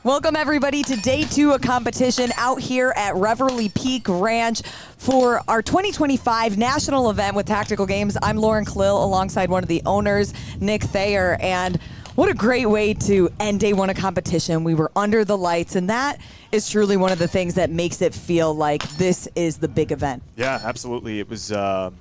Welcome, everybody, to day 2 of competition out here at Reverly Peak Ranch for our 2025 national event with Tactical Games. I'm Lauren Klill alongside one of the owners, Nick Thayer, and what a great way to end day 1 of competition. We were under the lights, and that is truly one of the things that makes it feel like this is the big event. Yeah, absolutely. It was,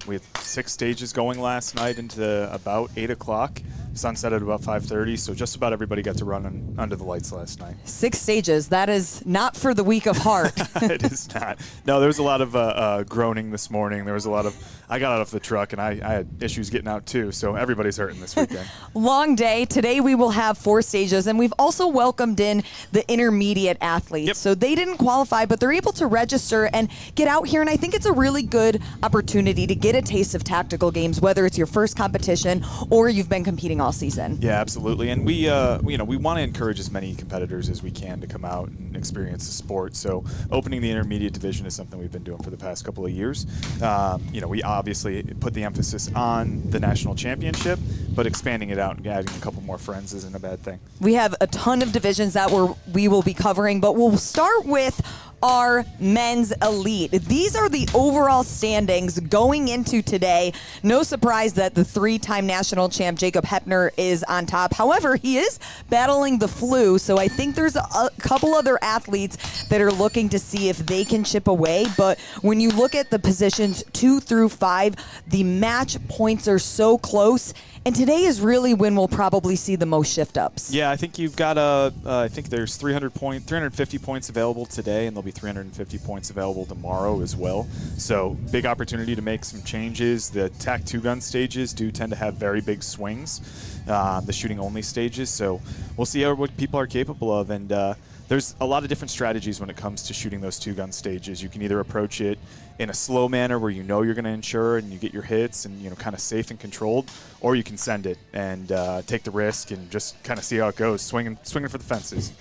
we had 6 stages going last night into about 8 o'clock. Sunset at about 5:30, so just about everybody got to run under the lights last night. 6 stages. That is not for the weak of heart. It is not. No, there was a lot of groaning this morning. There was a lot of, I got out of the truck, and I had issues getting out too, so everybody's hurting this weekend. Long day. Today we will have 4 stages, and we've also welcomed in the intermediate athletes. Yep. So they didn't qualify, but they're able to register and get out here, and I think it's a really good opportunity to get a taste of Tactical Games, whether it's your first competition or you've been competing all season. Yeah, absolutely. And we want to encourage as many competitors as we can to come out and experience the sport. So opening the intermediate division is something we've been doing for the past couple of years. We obviously put the emphasis on the national championship, but expanding it out and adding a couple more friends isn't a bad thing. We have a ton of divisions that we will be covering, but we'll start with our men's elite. These are the overall standings going into today. No surprise that the 3-time national champ Jacob Hepner is on top. However, he is battling the flu, so I think there's a couple other athletes that are looking to see if they can chip away. But when you look at the positions 2 through 5, the match points are so close. And today is really when we'll probably see the most shift-ups. Yeah, I think you've got I think there's 350 points available today, and there'll be 350 points available tomorrow as well. So big opportunity to make some changes. The TAC 2-gun stages do tend to have very big swings, the shooting-only stages. So we'll see what people are capable of. And there's a lot of different strategies when it comes to shooting those 2-gun stages. You can either approach it in a slow manner where you know you're going to ensure and you get your hits and kind of safe and controlled, or you can send it and take the risk and just kind of see how it goes, swinging for the fences.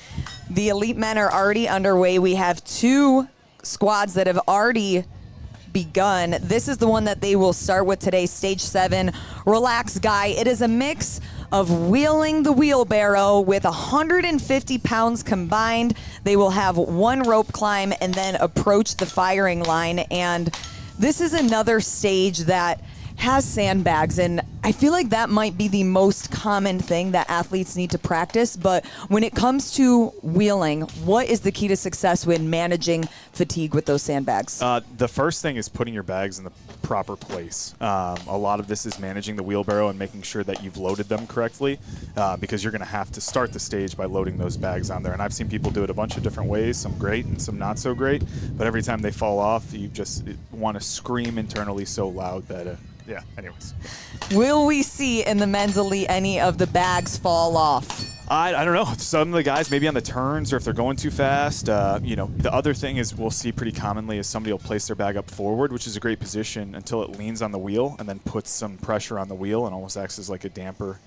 The elite men are already underway. We have 2 squads that have already begun. This is the one that they will start with today, stage 7, Relax Guy. It is a mix of wheeling the wheelbarrow with 150 pounds combined. They will have 1 rope climb and then approach the firing line. And this is another stage that has sandbags, and I feel like that might be the most common thing that athletes need to practice. But when it comes to wheeling, what is the key to success when managing fatigue with those sandbags? The first thing is putting your bags in the proper place. A lot of this is managing the wheelbarrow and making sure that you've loaded them correctly, because you're going to have to start the stage by loading those bags on there. And I've seen people do it a bunch of different ways, some great and some not so great, but every time they fall off, you just want to scream internally so loud that yeah, anyways. Will we see in the men's elite any of the bags fall off? I don't know. Some of the guys maybe on the turns, or if they're going too fast. The other thing is we'll see pretty commonly is somebody will place their bag up forward, which is a great position until it leans on the wheel and then puts some pressure on the wheel and almost acts as like a damper.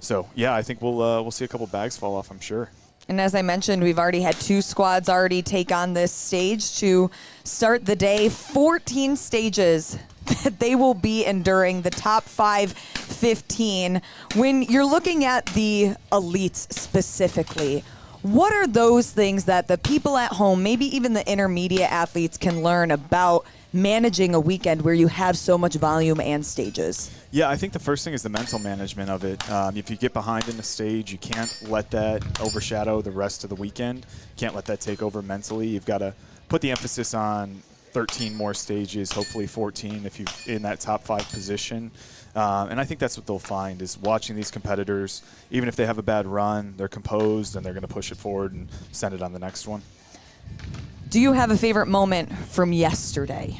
So yeah, I think we'll see a couple bags fall off, I'm sure. And as I mentioned, we've already had 2 squads already take on this stage to start the day. 14 stages that they will be enduring, the top 15. When you're looking at the elites specifically, what are those things that the people at home, maybe even the intermediate athletes, can learn about managing a weekend where you have so much volume and stages? Yeah, I think the first thing is the mental management of it. If you get behind in the stage, you can't let that overshadow the rest of the weekend. You can't let that take over mentally. You've got to put the emphasis on 13 more stages, hopefully 14 if you're in that top 5 position. And I think that's what they'll find is watching these competitors, even if they have a bad run, they're composed and they're going to push it forward and send it on the next one. Do you have a favorite moment from yesterday?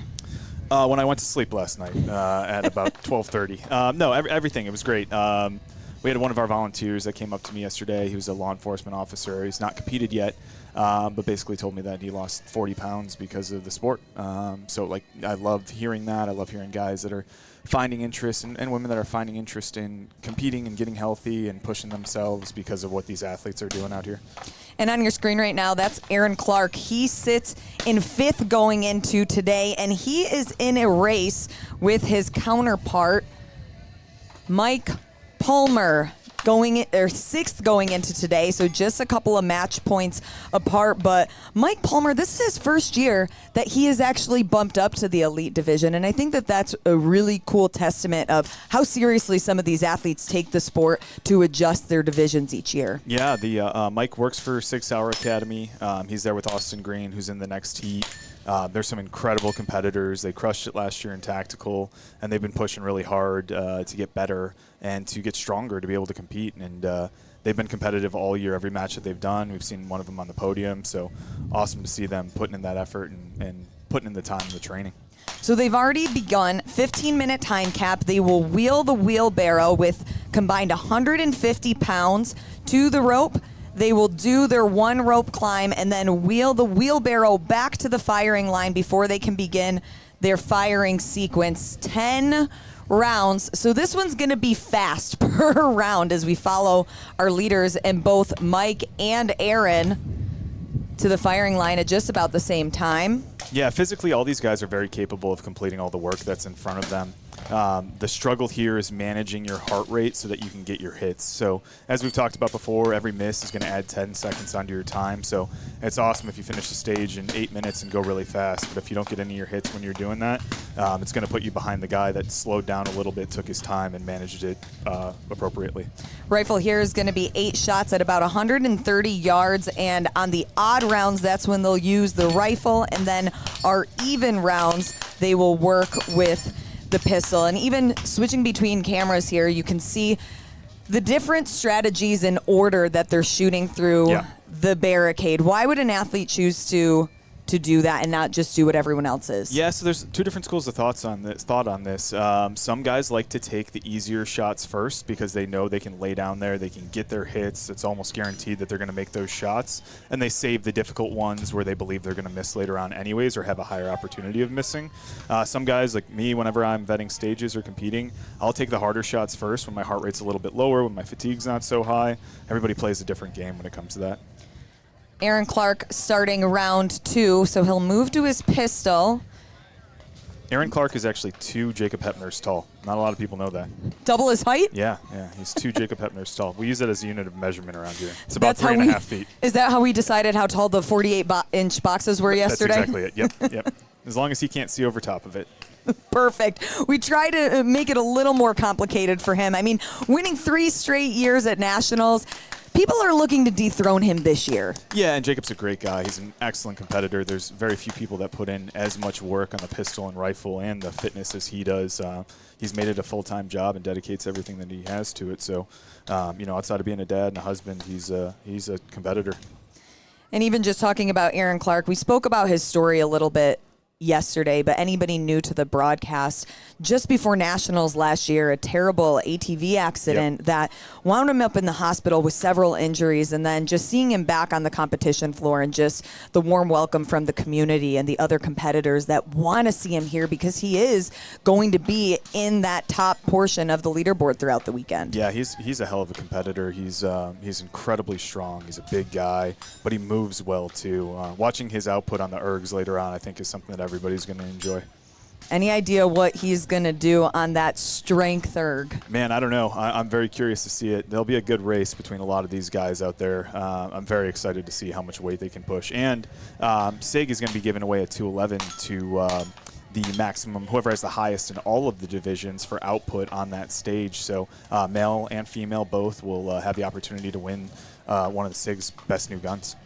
When I went to sleep last night at about 12:30. No, everything. It was great. We had one of our volunteers that came up to me yesterday. He was a law enforcement officer. He's not competed yet, but basically told me that he lost 40 pounds because of the sport. So I love hearing that. I love hearing guys that are finding interest and women that are finding interest in competing and getting healthy and pushing themselves because of what these athletes are doing out here. And on your screen right now, that's Aaron Clark. He sits in 5th going into today, and he is in a race with his counterpart, Mike Palmer. sixth going into today, so just a couple of match points apart. But Mike Palmer, this is his first year that he is actually bumped up to the elite division, and I think that that's a really cool testament of how seriously some of these athletes take the sport to adjust their divisions each year. Yeah, the Mike works for 6 Hour Academy. He's there with Austin Green, who's in the next heat. There's some incredible competitors. They crushed it last year in tactical, and they've been pushing really hard to get better and to get stronger to be able to compete. And they've been competitive all year, every match that they've done. We've seen one of them on the podium, so awesome to see them putting in that effort and putting in the time and the training. So they've already begun 15-minute time cap. They will wheel the wheelbarrow with combined 150 pounds to the rope. They will do their one rope climb and then wheel the wheelbarrow back to the firing line before they can begin their firing sequence. 10 rounds. So this one's going to be fast per round as we follow our leaders and both Mike and Aaron to the firing line at just about the same time. Yeah, physically, all these guys are very capable of completing all the work that's in front of them. The struggle here is managing your heart rate so that you can get your hits. So as we've talked about before, every miss is going to add 10 seconds onto your time. So it's awesome if you finish the stage in 8 minutes and go really fast. But if you don't get any of your hits when you're doing that, it's going to put you behind the guy that slowed down a little bit, took his time, and managed it appropriately. Rifle here is going to be 8 shots at about 130 yards. And on the odd rounds, that's when they'll use the rifle. And then our even rounds, they will work with the pistol. And even switching between cameras here, you can see the different strategies in order that they're shooting through the barricade. Why would an athlete choose to do that and not just do what everyone else is? Yeah, so there's two different schools of thought on this. Some guys like to take the easier shots first because they know they can lay down there, they can get their hits. It's almost guaranteed that they're going to make those shots, and they save the difficult ones where they believe they're going to miss later on anyways or have a higher opportunity of missing. Some guys like me, whenever I'm vetting stages or competing, I'll take the harder shots first when my heart rate's a little bit lower, when my fatigue's not so high. Everybody plays a different game when it comes to that. Aaron Clark starting round 2, so he'll move to his pistol. Aaron Clark is actually 2 Jacob Hepners tall. Not a lot of people know that. Double his height? Yeah, he's 2 Jacob Hepners tall. We use that as a unit of measurement around here. It's about 3.5 feet. Is that how we decided how tall the 48-inch boxes were yesterday? That's exactly it. Yep. As long as he can't see over top of it. Perfect. We try to make it a little more complicated for him. I mean, winning 3 straight years at Nationals, people are looking to dethrone him this year. Yeah, and Jacob's a great guy. He's an excellent competitor. There's very few people that put in as much work on the pistol and rifle and the fitness as he does. He's made it a full-time job and dedicates everything that he has to it. So, outside of being a dad and a husband, he's a competitor. And even just talking about Aaron Clark, we spoke about his story a little bit yesterday, but anybody new to the broadcast, just before Nationals last year, a terrible ATV accident that wound him up in the hospital with several injuries, and then just seeing him back on the competition floor and just the warm welcome from the community and the other competitors that want to see him here because he is going to be in that top portion of the leaderboard throughout the weekend. Yeah, he's a hell of a competitor. He's incredibly strong. He's a big guy, but he moves well too. Watching his output on the ergs later on, I think, is something that everybody's going to enjoy. Any idea what he's going to do on that strength erg? Man, I don't know. I'm very curious to see it. There'll be a good race between a lot of these guys out there. I'm very excited to see how much weight they can push. And SIG is going to be giving away a 211 to the maximum, whoever has the highest in all of the divisions for output on that stage. So male and female both will have the opportunity to win one of the SIG's best new guns.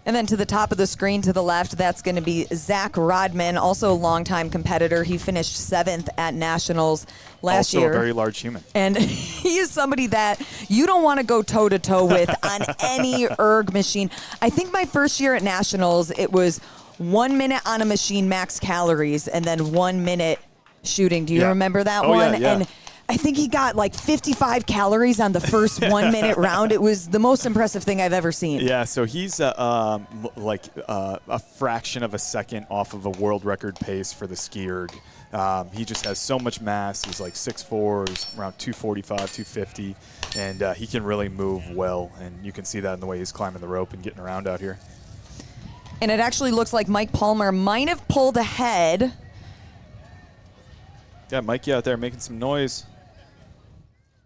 And then to the top of the screen to the left, that's going to be Zach Rodman, also a longtime competitor. He finished 7th at Nationals last year. Also a very large human. And he is somebody that you don't want to go toe-to-toe with on any erg machine. I think my first year at Nationals, it was 1 minute on a machine, max calories, and then 1 minute shooting. Do you remember that one? Yeah. And I think he got like 55 calories on the first 1 minute round. It was the most impressive thing I've ever seen. Yeah, so he's a fraction of a second off of a world record pace for the ski erg. He just has so much mass. He's like 6'4", he's around 245, 250, and he can really move well. And you can see that in the way he's climbing the rope and getting around out here. And it actually looks like Mike Palmer might have pulled ahead. Yeah, Mikey out there making some noise.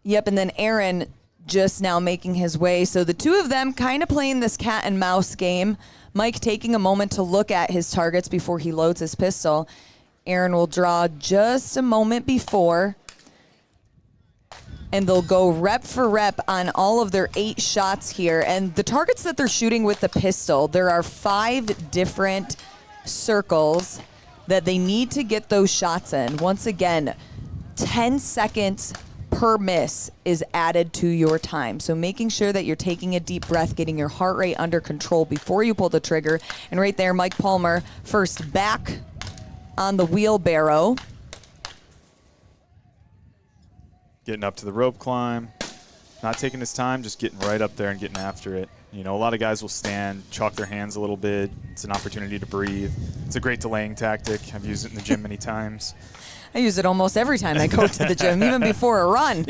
Yep, and then Aaron just now making his way. So the two of them kind of playing this cat and mouse game. Mike taking a moment to look at his targets before he loads his pistol. Aaron will draw just a moment before, and they'll go rep for rep on all of their 8 shots here. And the targets that they're shooting with the pistol, there are 5 different circles that they need to get those shots in. Once again, 10 seconds per miss is added to your time. So making sure that you're taking a deep breath, getting your heart rate under control before you pull the trigger. And right there, Mike Palmer first back on the wheelbarrow. Getting up to the rope climb, not taking his time, just getting right up there and getting after it. You know, a lot of guys will stand, chalk their hands a little bit. It's an opportunity to breathe. It's a great delaying tactic. I've used it in the gym many times. I use it almost every time I go to the gym, even before a run.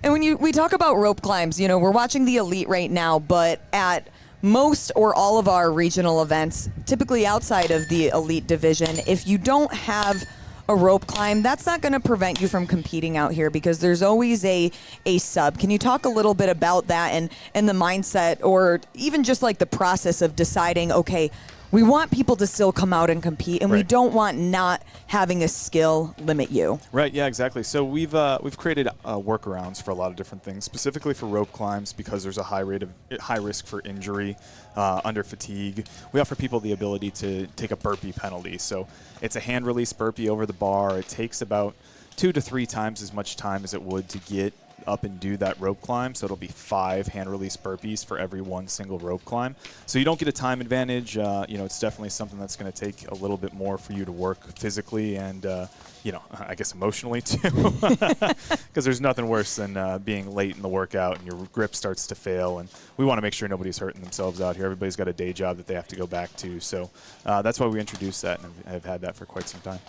And when we talk about rope climbs, you know, we're watching the elite right now, but at most or all of our regional events, typically outside of the elite division, if you don't have a rope climb, that's not going to prevent you from competing out here because there's always a sub. Can you talk a little bit about that and the mindset or even just like the process of deciding, okay, we want people to still come out and compete, and we don't want not having a skill limit you. Right, yeah, exactly. So we've created workarounds for a lot of different things, specifically for rope climbs because there's a high risk for injury under fatigue. We offer people the ability to take a burpee penalty. So it's a hand release burpee over the bar. It takes about 2 to 3 times as much time as it would to get up and do that rope climb. So it'll be 5 hand release burpees for every 1 single rope climb. So you don't get a time advantage. You know, it's definitely something that's going to take a little bit more for you to work physically and, you know, I guess emotionally too. Because there's nothing worse than being late in the workout and your grip starts to fail. And we want to make sure nobody's hurting themselves out here. Everybody's got a day job that they have to go back to. So that's why we introduced that, and I've had that for quite some time.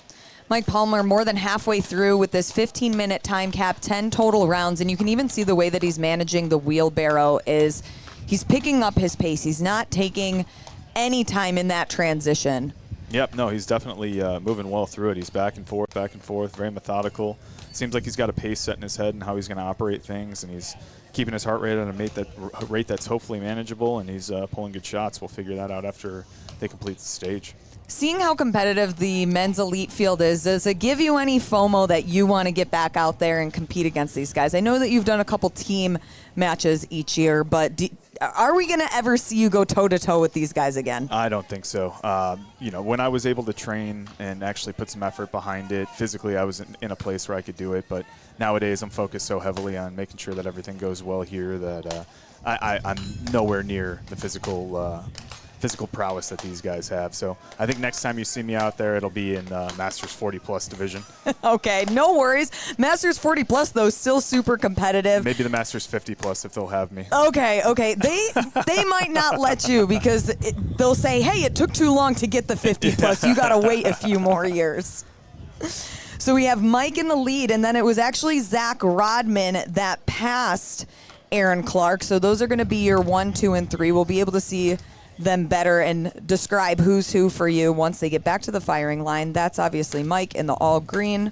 Mike Palmer more than halfway through with this 15-minute time cap, 10 total rounds, and you can even see the way that he's managing the wheelbarrow is he's picking up his pace. He's not taking any time in that transition. Yep, no, he's definitely moving well through it. He's back and forth, very methodical. Seems like he's got a pace set in his head and how he's going to operate things, and he's keeping his heart rate at a rate that's hopefully manageable, and he's pulling good shots. We'll figure that out after they complete the stage. Seeing how competitive the men's elite field is, does it give you any FOMO that you want to get back out there and compete against these guys? I know that you've done a couple team matches each year, but are we going to ever see you go toe-to-toe with these guys again? I don't think so. You know, when I was able to train and actually put some effort behind it, physically I was in a place where I could do it, but nowadays I'm focused so heavily on making sure that everything goes well here that I'm nowhere near the physical prowess that these guys have. So I think next time you see me out there, it'll be in Masters 40-plus division. Okay, no worries. Masters 40-plus, though, still super competitive. Maybe the Masters 50-plus if they'll have me. Okay. They might not let you because they'll say, hey, it took too long to get the 50-plus. You got to wait a few more years. So we have Mike in the lead, and then it was actually Zach Rodman that passed Aaron Clark. So those are going to be your 1, 2, and 3. We'll be able to see them better and describe who's who for you once they get back to the firing line. That's obviously Mike in the all green.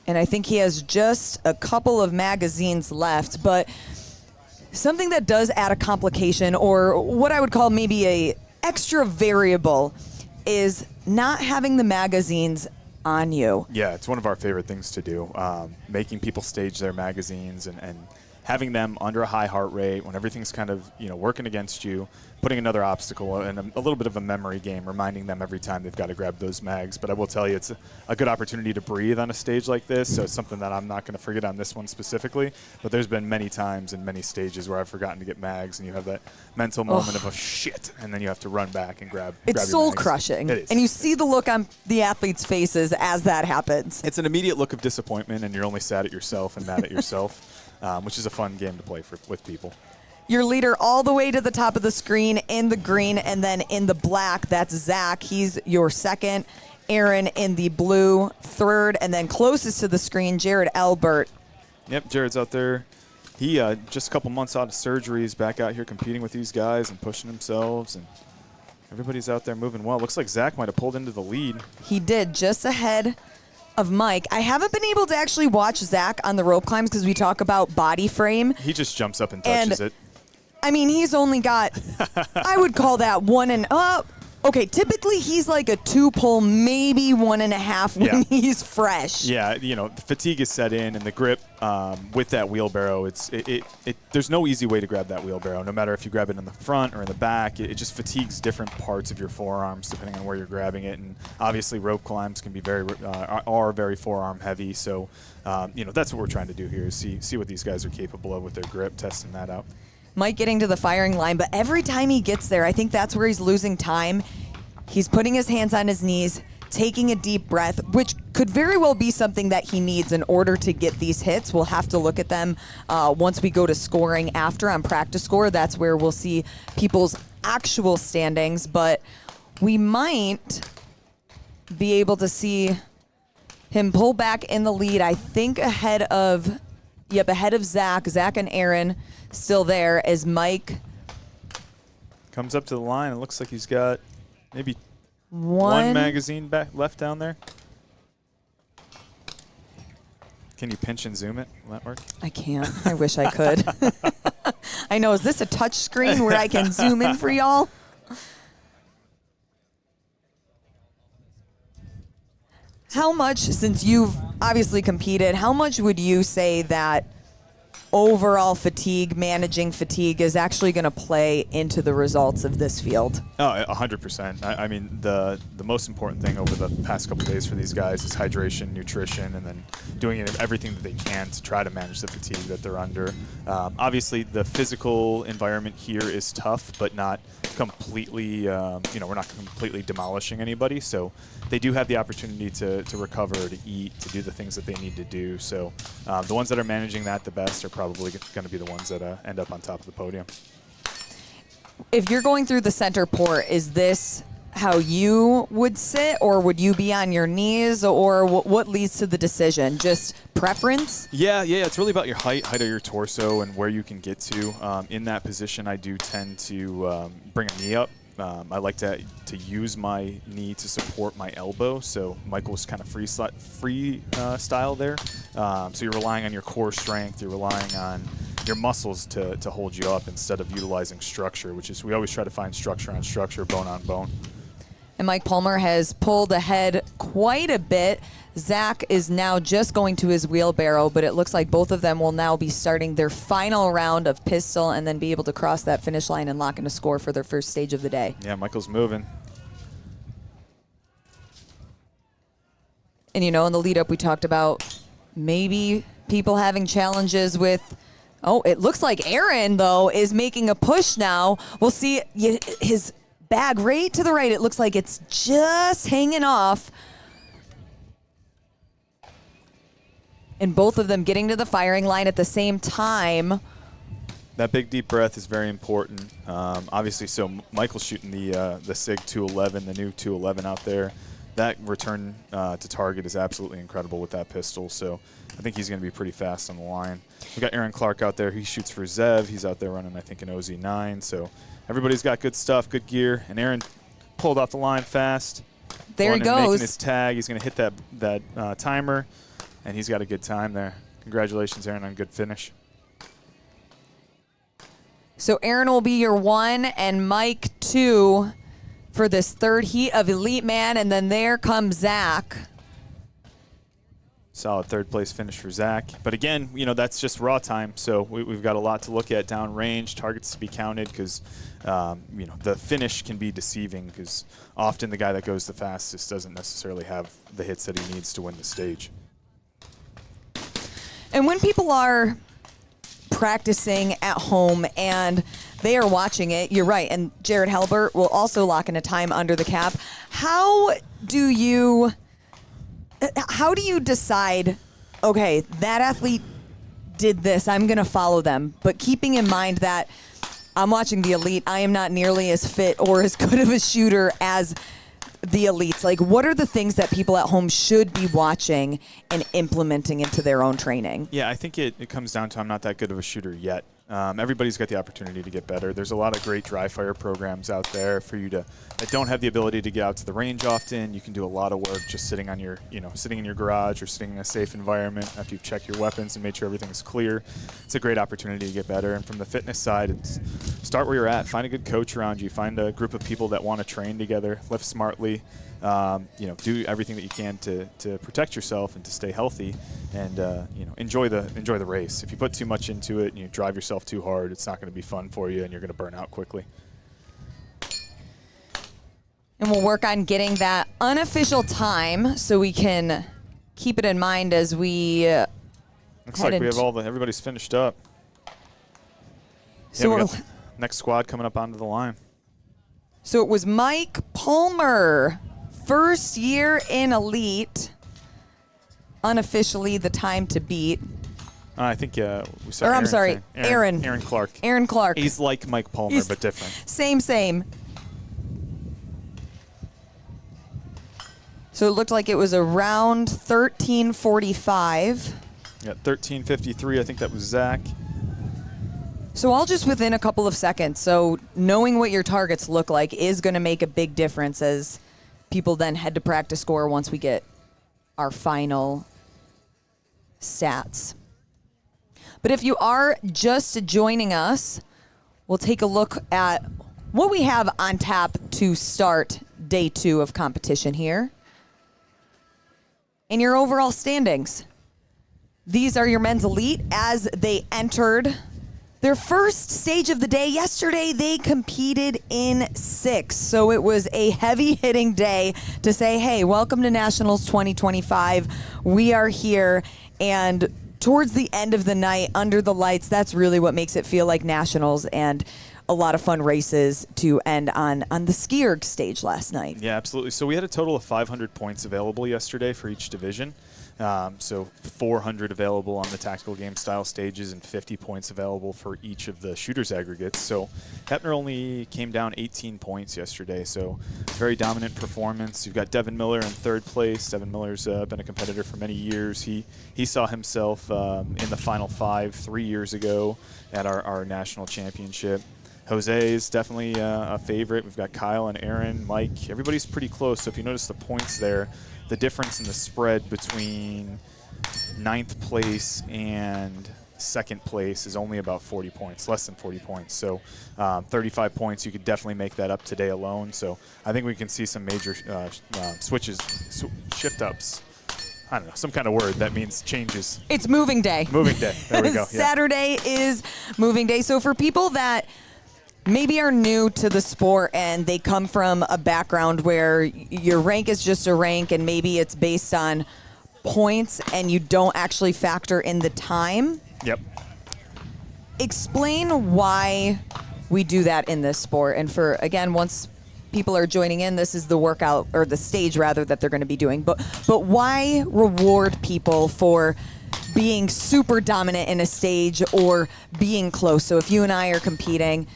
And I think he has just a couple of magazines left, but something that does add a complication, or what I would call maybe a extra variable, is not having the magazines on you. Yeah, it's one of our favorite things to do, making people stage their magazines and having them under a high heart rate when everything's kind of, you know, working against you, putting another obstacle and a little bit of a memory game, reminding them every time they've got to grab those mags. But I will tell you, it's a good opportunity to breathe on a stage like this, so it's something that I'm not going to forget on this one specifically. But there's been many times and many stages where I've forgotten to get mags, and you have that mental moment of, oh, shit, and then you have to run back and grab your mags. Soul-crushing. It is. And you see the look on the athletes' faces as that happens. It's an immediate look of disappointment, and you're only sad at yourself and mad at yourself. Which is a fun game to play with people. Your leader all the way to the top of the screen in the green, and then in the black, that's Zach. He's your second. Aaron in the blue, third, and then closest to the screen, Jared Elbert. Yep, Jared's out there. He just a couple months out of surgery. He's back out here competing with these guys and pushing themselves, and everybody's out there moving well. Looks like Zach might have pulled into the lead. He did, just ahead of Mike. I haven't been able to actually watch Zach on the rope climbs because we talk about body frame. He just jumps up and touches it. I mean, he's only got, I would call that okay, typically he's like a 2-pull, maybe 1.5 when he's fresh. Yeah, the fatigue is set in, and the grip with that wheelbarrow, there's no easy way to grab that wheelbarrow. No matter if you grab it in the front or in the back, it just fatigues different parts of your forearms depending on where you're grabbing it. And obviously, rope climbs can be are very forearm heavy. So, that's what we're trying to do here is see what these guys are capable of with their grip, testing that out. Mike getting to the firing line, but every time he gets there, I think that's where he's losing time. He's putting his hands on his knees, taking a deep breath, which could very well be something that he needs in order to get these hits. We'll have to look at them once we go to scoring after on practice score. That's where we'll see people's actual standings, but we might be able to see him pull back in the lead, I think ahead of Zach. Zach and Aaron still there as Mike comes up to the line. It looks like he's got maybe one magazine left down there. Can you pinch and zoom it? Will that work? I can't. I wish I could. I know. Is this a touch screen where I can zoom in for y'all? How much, since you've obviously competed, how much would you say that overall fatigue, managing fatigue, is actually going to play into the results of this field? Oh, 100%. I mean, the most important thing over the past couple of days for these guys is hydration, nutrition, and then doing everything that they can to try to manage the fatigue that they're under. Obviously, the physical environment here is tough, but not completely, we're not completely demolishing anybody. So they do have the opportunity to recover, to eat, to do the things that they need to do. So the ones that are managing that the best are probably going to be the ones that end up on top of the podium. If you're going through the center port, is this how you would sit, or would you be on your knees, or what leads to the decision? Just preference? Yeah, it's really about your height of your torso and where you can get to. In that position, I do tend to bring a knee up. I like to use my knee to support my elbow, so Michael's kind of free style there. So you're relying on your core strength, you're relying on your muscles to hold you up instead of utilizing structure, which is, we always try to find structure on structure, bone on bone. And Mike Palmer has pulled ahead quite a bit. Zach is now just going to his wheelbarrow, but it looks like both of them will now be starting their final round of pistol and then be able to cross that finish line and lock in a score for their first stage of the day. Yeah, Michael's moving. And in the lead up we talked about maybe people having challenges with, it looks like Aaron, though, is making a push now. We'll see his bag right to the right. It looks like it's just hanging off. And both of them getting to the firing line at the same time. That big deep breath is very important. Obviously, so Michael's shooting the SIG 211, the new 211 out there. That return to target is absolutely incredible with that pistol. So I think he's going to be pretty fast on the line. We got Aaron Clark out there. He shoots for Zev. He's out there running, I think, an OZ9. So everybody's got good stuff, good gear. And Aaron pulled off the line fast. There he goes. Making his tag. He's going to hit that timer. And he's got a good time there. Congratulations, Aaron, on a good finish. So Aaron will be your 1 and Mike 2 for this third heat of Elite Man. And then there comes Zach. Solid third place finish for Zach. But again, that's just raw time. So we've got a lot to look at down range, targets to be counted, because the finish can be deceiving, because often the guy that goes the fastest doesn't necessarily have the hits that he needs to win the stage. And when people are practicing at home and they are watching it, you're right, and Jared Halbert will also lock in a time under the cap. How do you decide, okay, that athlete did this, I'm going to follow them, but keeping in mind that I'm watching the elite, I am not nearly as fit or as good of a shooter as the elites? Like, what are the things that people at home should be watching and implementing into their own training? Yeah, I think it comes down to, I'm not that good of a shooter yet. Everybody's got the opportunity to get better. There's a lot of great dry fire programs out there for you that don't have the ability to get out to the range often. You can do a lot of work just sitting on your, sitting in your garage or sitting in a safe environment after you've checked your weapons and made sure everything's clear. It's a great opportunity to get better. And from the fitness side, it's start where you're at. Find a good coach around you. Find a group of people that want to train together, lift smartly. Do everything that you can to protect yourself and to stay healthy, and enjoy the race. If you put too much into it and you drive yourself too hard, it's not going to be fun for you, and you're going to burn out quickly. And we'll work on getting that unofficial time so we can keep it in mind as we. Looks like we have everybody's finished up. So we got next squad coming up onto the line. So it was Mike Palmer. First year in Elite, unofficially the time to beat. I think we saw Aaron Clark. Aaron Clark. He's like Mike Palmer, but different. Same. So it looked like it was around 13:45. Yeah, 13:53. I think that was Zach. So all just within a couple of seconds. So knowing what your targets look like is going to make a big difference as people then head to practice score once we get our final stats. But if you are just joining us, we'll take a look at what we have on tap to start day 2 of competition here. In your overall standings, these are your men's elite as they entered their first stage of the day. Yesterday, they competed in 6. So it was a heavy-hitting day to say, hey, welcome to Nationals 2025. We are here. And towards the end of the night, under the lights, that's really what makes it feel like Nationals, and a lot of fun races to end on the ski-erg stage last night. Yeah, absolutely. So we had a total of 500 points available yesterday for each division. So 400 available on the tactical game style stages and 50 points available for each of the shooters aggregates. So Heppner only came down 18 points yesterday, so very dominant performance. You've got Devin Miller in 3rd place. Devin Miller's been a competitor for many years. He saw himself in the Final 5 3 years ago at our national championship. Jose is definitely a favorite. We've got Kyle and Aaron, Mike. Everybody's pretty close. So if you notice the points there, the difference in the spread between 9th place and 2nd place is only about 40 points, less than 40 points. So 35 points, you could definitely make that up today alone. So I think we can see some major shift-ups. I don't know, some kind of word that means changes. It's moving day. Moving day. There we go. Saturday is moving day. So for people that maybe are new to the sport and they come from a background where your rank is just a rank and maybe it's based on points and you don't actually factor in the time. Yep. Explain why we do that in this sport. And for, again, once people are joining in, this is the workout, or the stage rather, that they're going to be doing. But why reward people for being super dominant in a stage or being close? So if you and I are competing,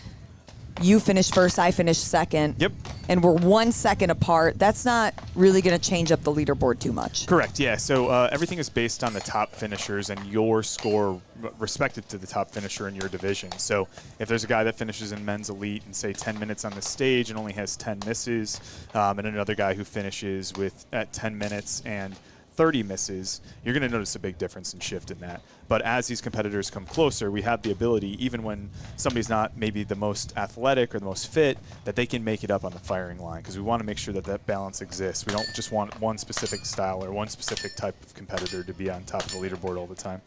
you finish first, I finish second. Yep. And we're 1 second apart. That's not really going to change up the leaderboard too much. Correct, yeah. So everything is based on the top finishers and your score respected to the top finisher in your division. So if there's a guy that finishes in men's elite and say 10 minutes on the stage and only has 10 misses, and another guy who finishes at 10 minutes and 30 misses, you're going to notice a big difference and shift in that. But as these competitors come closer, we have the ability, even when somebody's not maybe the most athletic or the most fit, that they can make it up on the firing line, because we want to make sure that that balance exists. We don't just want one specific style or one specific type of competitor to be on top of the leaderboard all the time.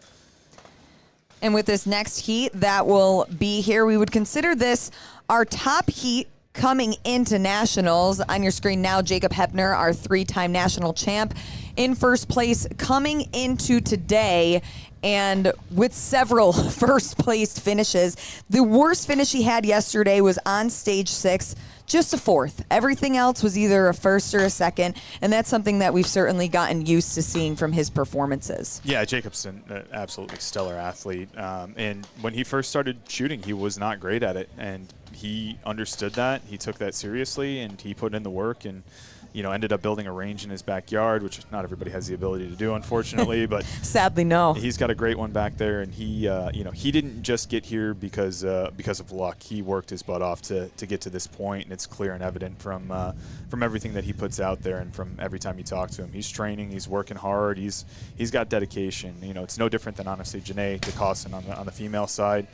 And with this next heat that will be here, we would consider this our top heat coming into nationals. On your screen now, Jacob Heppner, our 3-time national champ, in first place coming into today, and with several first place finishes. The worst finish he had yesterday was on stage 6, just a 4th. Everything else was either a 1st or a 2nd, and that's something that we've certainly gotten used to seeing from his performances. Yeah, Jacob's an absolutely stellar athlete, and when he first started shooting, he was not great at it, and he understood that. He took that seriously, and he put in the work, and ended up building a range in his backyard, which not everybody has the ability to do, unfortunately. But sadly, no. He's got a great one back there, and he didn't just get here because of luck. He worked his butt off to get to this point, and it's clear and evident from everything that he puts out there and from every time you talk to him. He's training, he's working hard, he's got dedication. It's no different than honestly Janae DeCossin on the female side.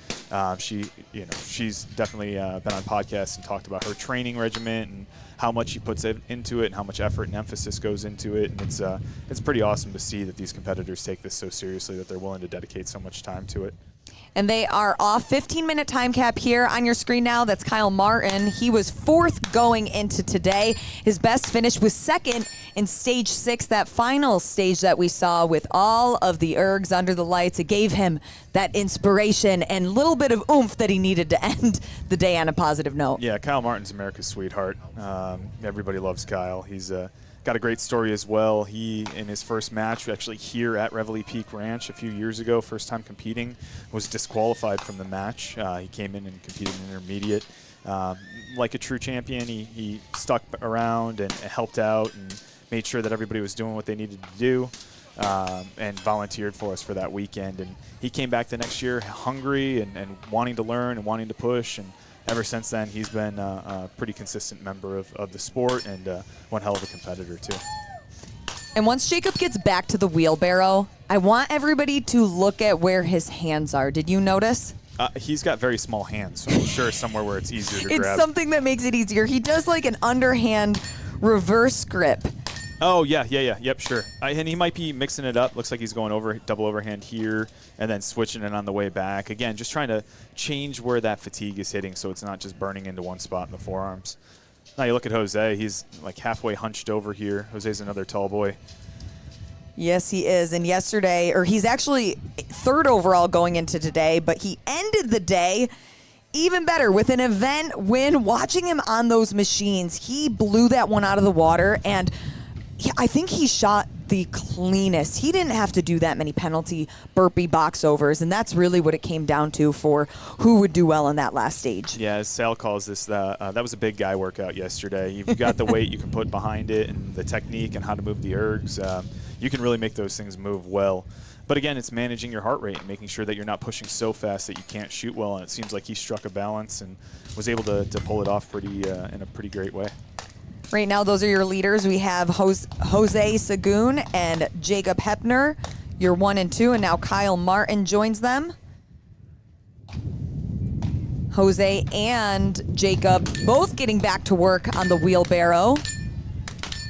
She's definitely been on podcasts and talked about her training regimen and how much she puts into it and how much effort and emphasis goes into it. And it's pretty awesome to see that these competitors take this so seriously that they're willing to dedicate so much time to it. And they are off. 15-minute time cap here on your screen now. That's Kyle Martin. He was 4th going into today. His best finish was 2nd in stage 6, that final stage that we saw with all of the ergs under the lights. It gave him that inspiration and little bit of oomph that he needed to end the day on a positive note. Yeah, Kyle Martin's America's sweetheart. Everybody loves Kyle. He's got a great story as well. He, in his first match, actually here at Reveille Peak Ranch a few years ago, first time competing, was disqualified from the match. He came in and competed in intermediate. Like a true champion, he stuck around and helped out and made sure that everybody was doing what they needed to do, and volunteered for us for that weekend. And he came back the next year hungry and wanting to learn and wanting to push. And ever since then, he's been a pretty consistent member of the sport and one hell of a competitor, too. And once Jacob gets back to the wheelbarrow, I want everybody to look at where his hands are. Did you notice? He's got very small hands, so I'm sure somewhere where it's easier to grab. It's something that makes it easier. He does like an underhand reverse grip. Oh, yeah. Yep, sure. And he might be mixing it up. Looks like he's going over double overhand here and then switching it on the way back. Again, just trying to change where that fatigue is hitting so it's not just burning into one spot in the forearms. Now you look at Jose. He's like halfway hunched over here. Jose's another tall boy. Yes, he is. And he's actually 3rd overall going into today, but he ended the day even better with an event win. Watching him on those machines, he blew that one out of the water, and I think he shot the cleanest. He didn't have to do that many penalty burpee box overs, and that's really what it came down to for who would do well in that last stage. Yeah, as Sal calls this, that was a big guy workout yesterday. You've got the weight you can put behind it and the technique and how to move the ergs. You can really make those things move well. But again, it's managing your heart rate and making sure that you're not pushing so fast that you can't shoot well. And it seems like he struck a balance and was able to pull it off in a pretty great way. Right now, those are your leaders. We have Jose Sagoon and Jacob Hepner, your 1 and 2, and now Kyle Martin joins them. Jose and Jacob both getting back to work on the wheelbarrow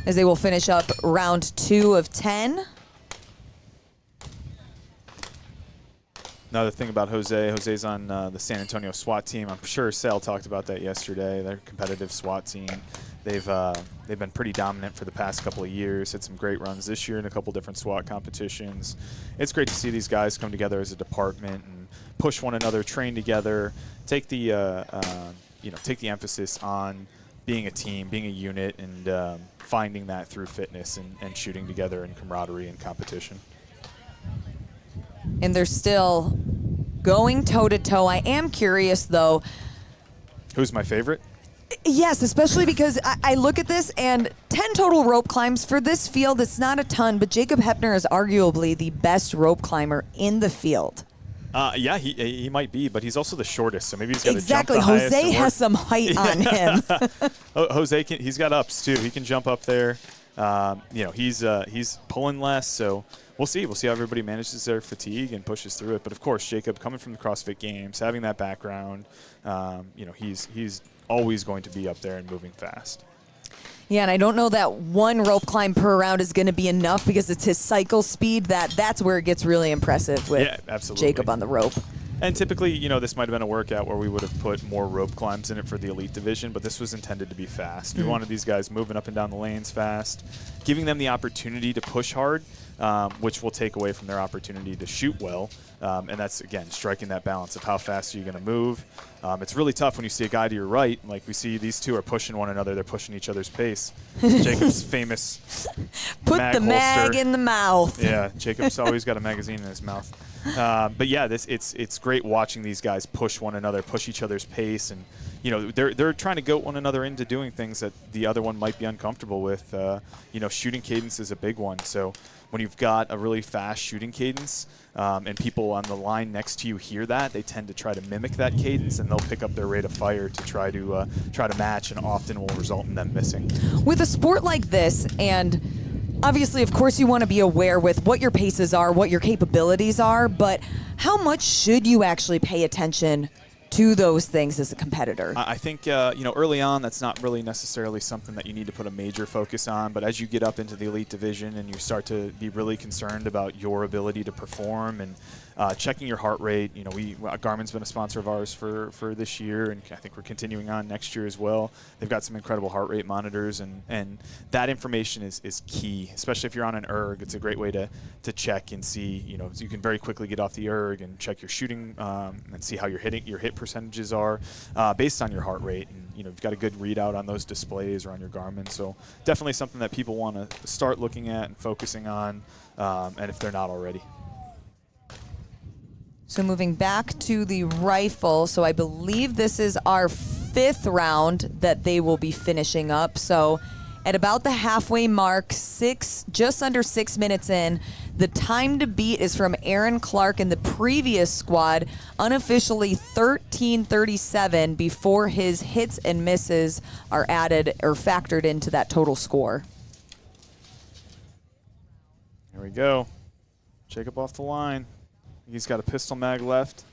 as they will finish up round 2 of 10. Another thing about Jose's on the San Antonio SWAT team. I'm sure Sal talked about that yesterday. Their competitive SWAT team. They've been pretty dominant for the past couple of years. Had some great runs this year in a couple different SWAT competitions. It's great to see these guys come together as a department and push one another, train together, take the emphasis on being a team, being a unit, and finding that through fitness and shooting together and camaraderie and competition. And they're still going toe-to-toe. I am curious, though. Who's my favorite? Yes, especially because I look at this, and 10 total rope climbs for this field. It's not a ton, but Jacob Hepner is arguably the best rope climber in the field. Yeah, he might be, but he's also the shortest, so maybe he's got to jump the highest. Jose has some height on him. Jose, he's got ups, too. He can jump up there. He's pulling less, so we'll see. We'll see how everybody manages their fatigue and pushes through it. But, of course, Jacob, coming from the CrossFit Games, having that background, he's always going to be up there and moving fast. Yeah, and I don't know that one rope climb per round is going to be enough because it's his cycle speed that's where it gets really impressive with Jacob on the rope. And typically, this might have been a workout where we would have put more rope climbs in it for the elite division, but this was intended to be fast. We wanted these guys moving up and down the lanes fast, giving them the opportunity to push hard, which will take away from their opportunity to shoot well. And that's, again, striking that balance of how fast are you going to move. It's really tough when you see a guy to your right. Like we see these two are pushing one another. They're pushing each other's pace. Jacob's famous Put the mag holster. in the mouth. Yeah, Jacob's always got a magazine in his mouth. But yeah, it's great watching these guys push one another, push each other's pace, and they're trying to goat one another into doing things that the other one might be uncomfortable with. Shooting cadence is a big one. So when you've got a really fast shooting cadence and people on the line next to you hear that, they tend to try to mimic that cadence, and they'll pick up their rate of fire to try to match, and often will result in them missing. With a sport like this, and obviously, of course, you want to be aware with what your paces are, what your capabilities are, but how much should you actually pay attention to those things as a competitor? I think, early on, that's not really necessarily something that you need to put a major focus on. But as you get up into the elite division and you start to be really concerned about your ability to perform and checking your heart rate, Garmin's been a sponsor of ours for this year, and I think we're continuing on next year as well. They've got some incredible heart rate monitors, and that information is key, especially if you're on an erg. It's a great way to check and see, so you can very quickly get off the erg and check your shooting and see how your hit percentages are based on your heart rate, and you've got a good readout on those displays or on your Garmin. So definitely something that people want to start looking at and focusing on, and if they're not already. So moving back to the rifle, so I believe this is our 5th round that they will be finishing up. So at about the halfway mark, just under 6 minutes in, the time to beat is from Aaron Clark in the previous squad, unofficially 13:37 before his hits and misses are added or factored into that total score. Here we go. Jacob off the line. He's got a pistol mag left.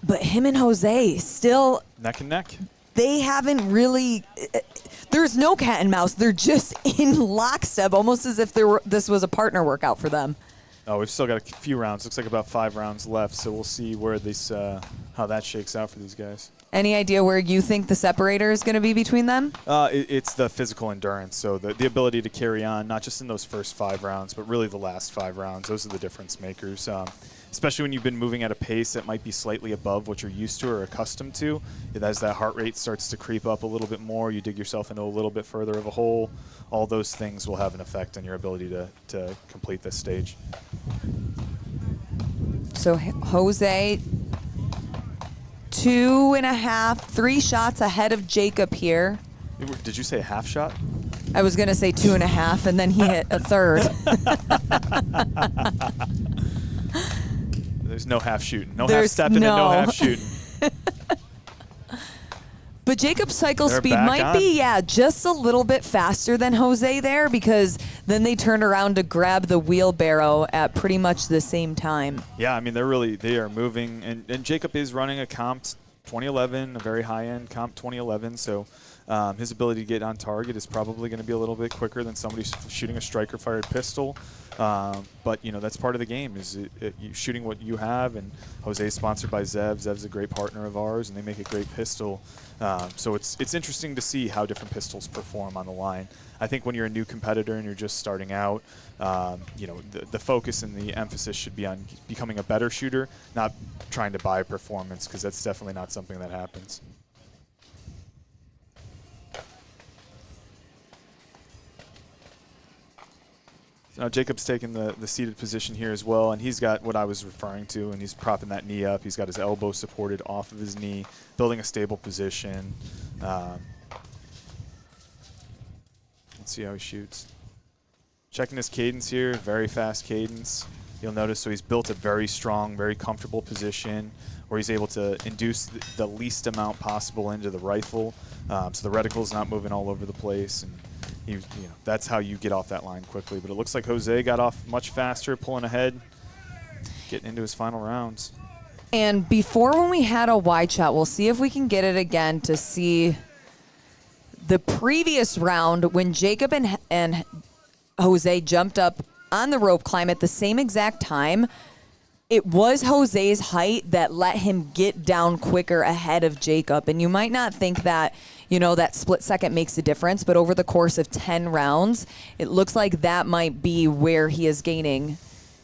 But him and Jose still neck and neck. They haven't really. There's no cat and mouse. They're just in lockstep, almost as if this was a partner workout for them. Oh, we've still got a few rounds. Looks like about 5 rounds left, so we'll see where how that shakes out for these guys. Any idea where you think the separator is going to be between them? It's the physical endurance, so the ability to carry on, not just in those first 5 rounds, but really the last 5 rounds. Those are the difference makers, especially when you've been moving at a pace that might be slightly above what you're used to or accustomed to. As that heart rate starts to creep up a little bit more, you dig yourself into a little bit further of a hole. All those things will have an effect on your ability to complete this stage. So Jose, 2.5, 3 shots ahead of Jacob here. Did you say a half shot? I was going to say 2.5, and then he hit a third. There's no half shooting. No half stepping and no half shooting. But Jacob's cycle speed might be, just a little bit faster than Jose there, because then they turned around to grab the wheelbarrow at pretty much the same time. Yeah, I mean, they are moving. And Jacob is running a comp 2011, a very high-end comp 2011, so his ability to get on target is probably going to be a little bit quicker than somebody shooting a striker-fired pistol. But, that's part of the game, is you shooting what you have. And Jose is sponsored by Zev. Zev's a great partner of ours, and they make a great pistol. So it's interesting to see how different pistols perform on the line. I think when you're a new competitor and you're just starting out, the focus and the emphasis should be on becoming a better shooter, not trying to buy performance, because that's definitely not something that happens. Now Jacob's taking the seated position here as well, and he's got what I was referring to, and he's propping that knee up. He's got his elbow supported off of his knee, building a stable position. Let's see how he shoots. Checking his cadence here, very fast cadence. You'll notice, so he's built a very strong, very comfortable position where he's able to induce the least amount possible into the rifle, so the reticle's not moving all over the place. And that's how you get off that line quickly. But it looks like Jose got off much faster, pulling ahead, getting into his final rounds. And before, when we had a wide shot, we'll see if we can get it again to see the previous round when Jacob and Jose jumped up on the rope climb at the same exact time. It was Jose's height that let him get down quicker ahead of Jacob. And you might not think that, that split second makes a difference, but over the course of 10 rounds, it looks like that might be where he is gaining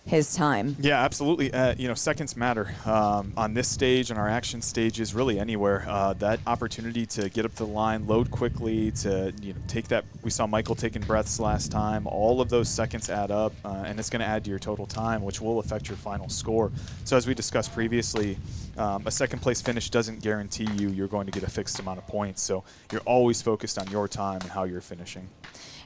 his time. Yeah, absolutely. Seconds matter on this stage, on our action stages, really anywhere. That opportunity to get up to the line, load quickly, to take that. We saw Michael taking breaths last time. All of those seconds add up, and it's going to add to your total time, which will affect your final score. So as we discussed previously, a second place finish doesn't guarantee you're going to get a fixed amount of points. So you're always focused on your time and how you're finishing.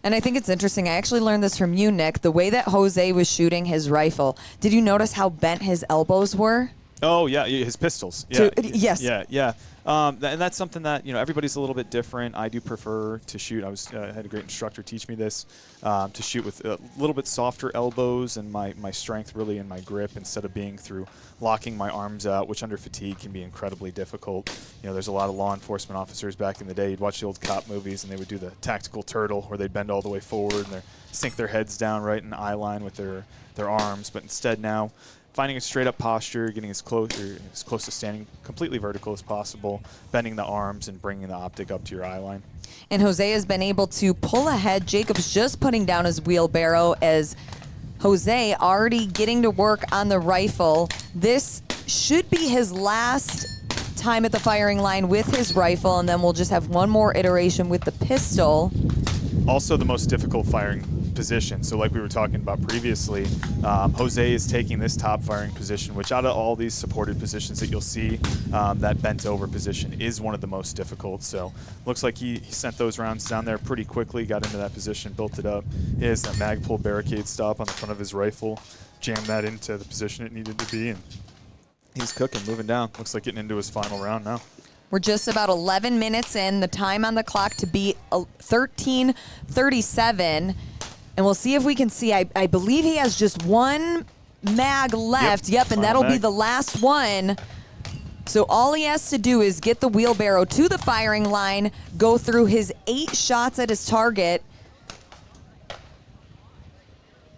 And I think it's interesting. I actually learned this from you, Nick. The way that Jose was shooting his rifle, did you notice how bent his elbows were? Oh, yeah, his pistols. Yeah. Yes. Yeah. And that's something that, everybody's a little bit different. I do prefer to shoot. I had a great instructor teach me this, to shoot with a little bit softer elbows and my strength really in my grip instead of being through locking my arms out, which under fatigue can be incredibly difficult. There's a lot of law enforcement officers back in the day. You'd watch the old cop movies and they would do the tactical turtle where they'd bend all the way forward and sink their heads down right in eye line with their arms. But instead now, finding a straight-up posture, getting as close to standing completely vertical as possible, bending the arms, and bringing the optic up to your eye line. And Jose has been able to pull ahead. Jacob's just putting down his wheelbarrow as Jose already getting to work on the rifle. This should be his last time at the firing line with his rifle, and then we'll just have one more iteration with the pistol. Also the most difficult firing position. So like we were talking about previously, Jose is taking this top firing position, which out of all these supported positions that you'll see, that bent over position is one of the most difficult. So looks like he sent those rounds down there pretty quickly, got into that position, built it up. He has that mag pull barricade stop on the front of his rifle, jammed that into the position it needed to be, and he's cooking, moving down. Looks like getting into his final round now. We're just about 11 minutes in, the time on the clock to be 13:37. And we'll see if we can see. I believe he has just one mag left. Yep, and that'll be the last one. So all he has to do is get the wheelbarrow to the firing line, go through his 8 shots at his target,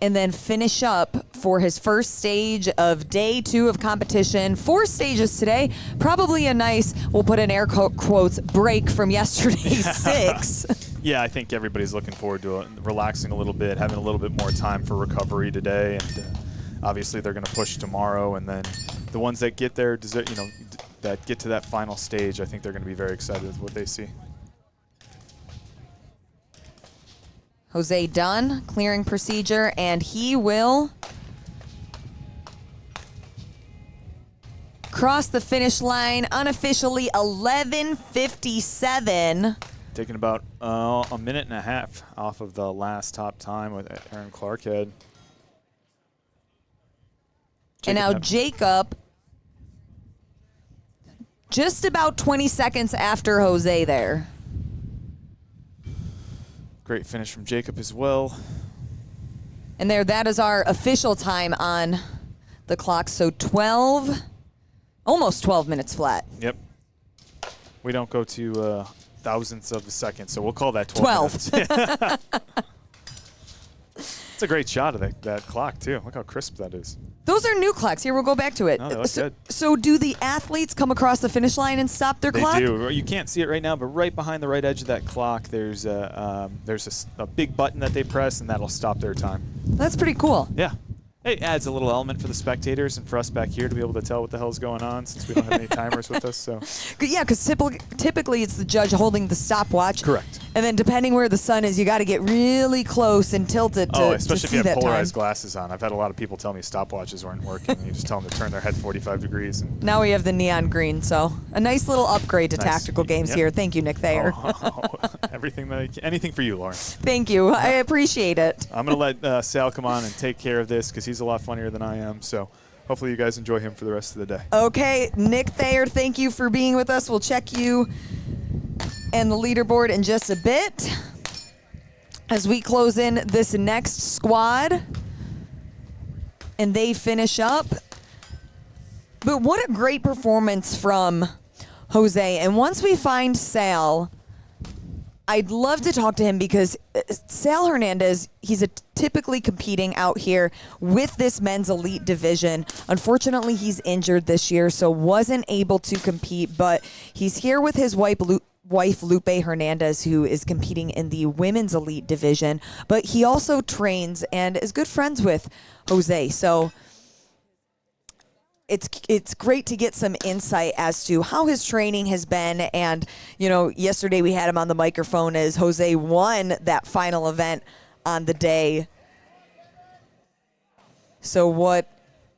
and then finish up for his first stage of day 2 of competition. 4 stages today. Probably a nice, we'll put in air quotes, break from yesterday's 6. Yeah, I think everybody's looking forward to relaxing a little bit, having a little bit more time for recovery today, and obviously they're going to push tomorrow. And then the ones that get there, that get to that final stage, I think they're going to be very excited with what they see. Jose done clearing procedure, and he will cross the finish line unofficially 11:57. Taking about a minute and a half off of the last top time with Aaron Clark had. And now Jacob, just about 20 seconds after Jose there. Great finish from Jacob as well. And that is our official time on the clock. So almost 12 minutes flat. Yep. We don't go to thousandths of a second, so we'll call that 12 minutes. It's a great shot of that clock, too. Look how crisp that is. Those are new clocks. Here, we'll go back to it. No, they look good. So do the athletes come across the finish line and stop their clock? They do. You can't see it right now, but right behind the right edge of that clock, there's a big button that they press, and that'll stop their time. That's pretty cool. Yeah. It adds a little element for the spectators and for us back here to be able to tell what the hell's going on since we don't have any timers with us. So. Yeah, because typically it's the judge holding the stopwatch. Correct. And then depending where the sun is, you got to get really close and tilt it to especially see if you that have polarized time. glasses on. I've had a lot of people tell me stopwatches weren't working. You just tell them to turn their head 45 degrees. And now we have the neon green, so a nice little upgrade to tactical games here. Thank you, Nick Thayer. Anything for you, Lauren. Thank you. I appreciate it. I'm going to let Sal come on and take care of this because he's a lot funnier than I am. So hopefully you guys enjoy him for the rest of the day. Okay, Nick Thayer, thank you for being with us. We'll check you and the leaderboard in just a bit as we close in this next squad and they finish up. But what a great performance from Jose. And once we find Sal, I'd love to talk to him because Sal Hernandez, he's typically competing out here with this men's elite division. Unfortunately, he's injured this year, so wasn't able to compete, but he's here with his wife wife, Lupe Hernandez, who is competing in the women's elite division, but he also trains and is good friends with Jose. So it's great to get some insight as to how his training has been. And, you know, yesterday we had him on the microphone as Jose won that final event on the day. So what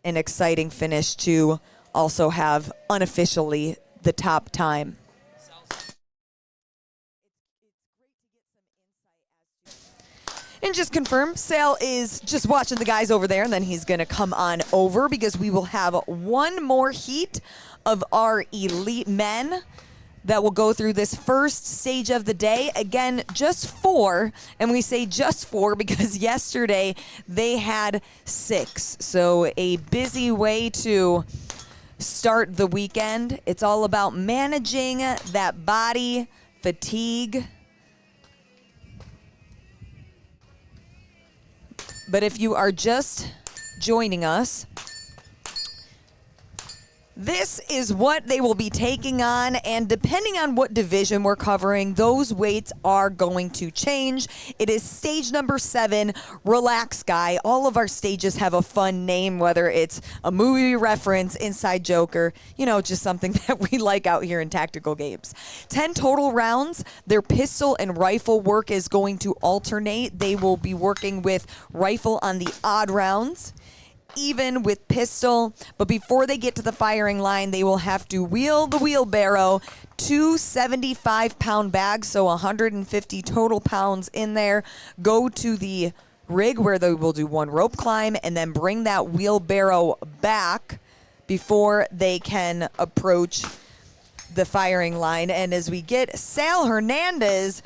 an exciting finish to also have unofficially the top time. And just confirm, Sal is just watching the guys over there, and then he's going to come on over because we will have one more heat of our elite men that will go through this first stage of the day. Again, just 4, and we say just 4 because yesterday they had 6. So a busy way to start the weekend. It's all about managing that body fatigue. But if you are just joining us, this is what they will be taking on, and depending on what division we're covering, those weights are going to change. It is stage number 7, Relax Guy. All of our stages have a fun name, whether it's a movie reference, inside joker, you know, just something that we like out here in tactical games. 10 total rounds. Their pistol and rifle work is going to alternate. They will be working with rifle on the odd rounds, even with pistol, but before they get to the firing line, they will have to wheel the wheelbarrow, 2 75-pound bags, so 150 total pounds in there, go to the rig where they will do 1 rope climb, and then bring that wheelbarrow back before they can approach the firing line. And as we get Sal Hernandez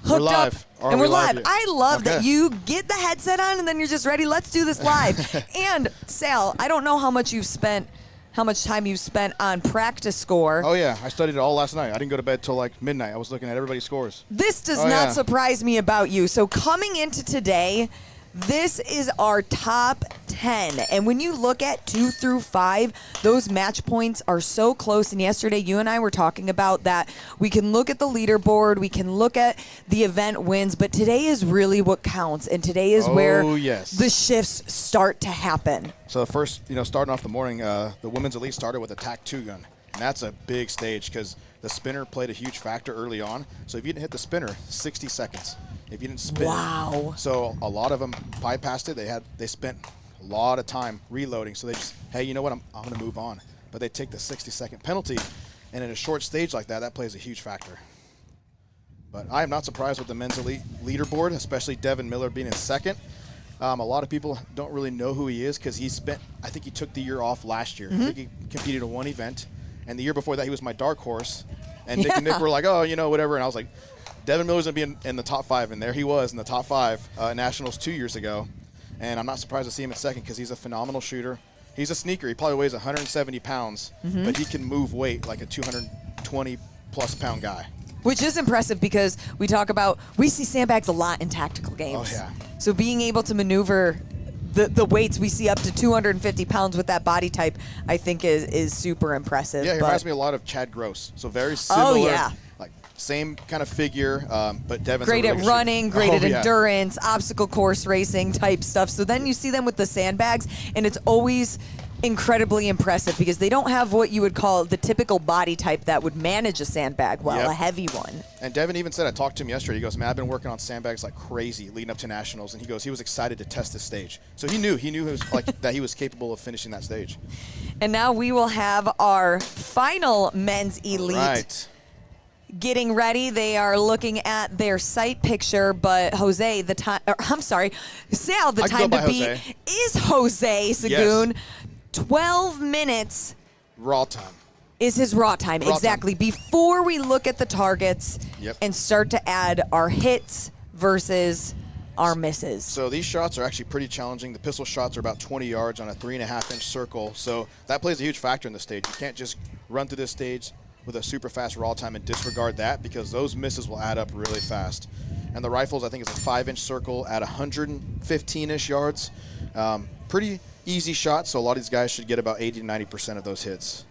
hooked up, and we're live. I love that you get the headset on and then you're just ready. Let's do this live. And Sal, I don't know how much time you've spent on practice score. Oh yeah, I studied it all last night. I didn't go to bed till like midnight. I was looking at everybody's scores. This does not surprise me about you. So coming into today, this is our top 10. And when you look at 2 through 5, those match points are so close. And yesterday, you and I were talking about that. We can look at the leaderboard. We can look at the event wins. But today is really what counts. And today is where the shifts start to happen. So first, starting off the morning, the women's elite started with a TAC-2 gun. And that's a big stage because the spinner played a huge factor early on. So if you didn't hit the spinner, 60 seconds. If you didn't spin. Wow. So a lot of them bypassed it. They spent a lot of time reloading. So they just, hey, you know what? I'm going to move on. But they take the 60-second penalty. And in a short stage like that, that plays a huge factor. But I am not surprised with the men's elite leaderboard, especially Devin Miller being in second. A lot of people don't really know who he is because I think he took the year off last year. I think he competed in 1 event. And the year before that, he was my dark horse. And Nick and Nick were like, oh, whatever. And I was like, Devin Miller's going to be in the top 5, and there he was in the top 5 Nationals 2 years ago. And I'm not surprised to see him in second because he's a phenomenal shooter. He's a sneaker. He probably weighs 170 pounds, but he can move weight like a 220-plus pound guy. Which is impressive because we see sandbags a lot in tactical games. Oh, yeah. So being able to maneuver the weights, we see up to 250 pounds with that body type, I think is super impressive. Yeah, he reminds me a lot of Chad Gross. So very similar. Oh, yeah. Same kind of figure, but Devin's great at running, great at yeah. endurance, obstacle course racing type stuff. So then you see them with the sandbags, and it's always incredibly impressive because they don't have what you would call the typical body type that would manage a sandbag well, a heavy one. And Devin even said, I talked to him yesterday, he goes, man, I've been working on sandbags like crazy leading up to Nationals, and he goes, he was excited to test this stage. So he knew he was that he was capable of finishing that stage. And now we will have our final men's elite. Right. Getting ready. They are looking at their site picture, but Sal, the time to beat is Jose Sagoon. Yes. 12 minutes. Raw time. Is his raw time. Exactly. Before we look at the targets and start to add our hits versus our misses. So these shots are actually pretty challenging. The pistol shots are about 20 yards on a 3.5-inch circle. So that plays a huge factor in the stage. You can't just run through this stage with a super fast raw time and disregard that because those misses will add up really fast. And the rifles, I think, is a 5-inch circle at 115-ish yards. Pretty easy shot, so a lot of these guys should get about 80 to 90% of those hits.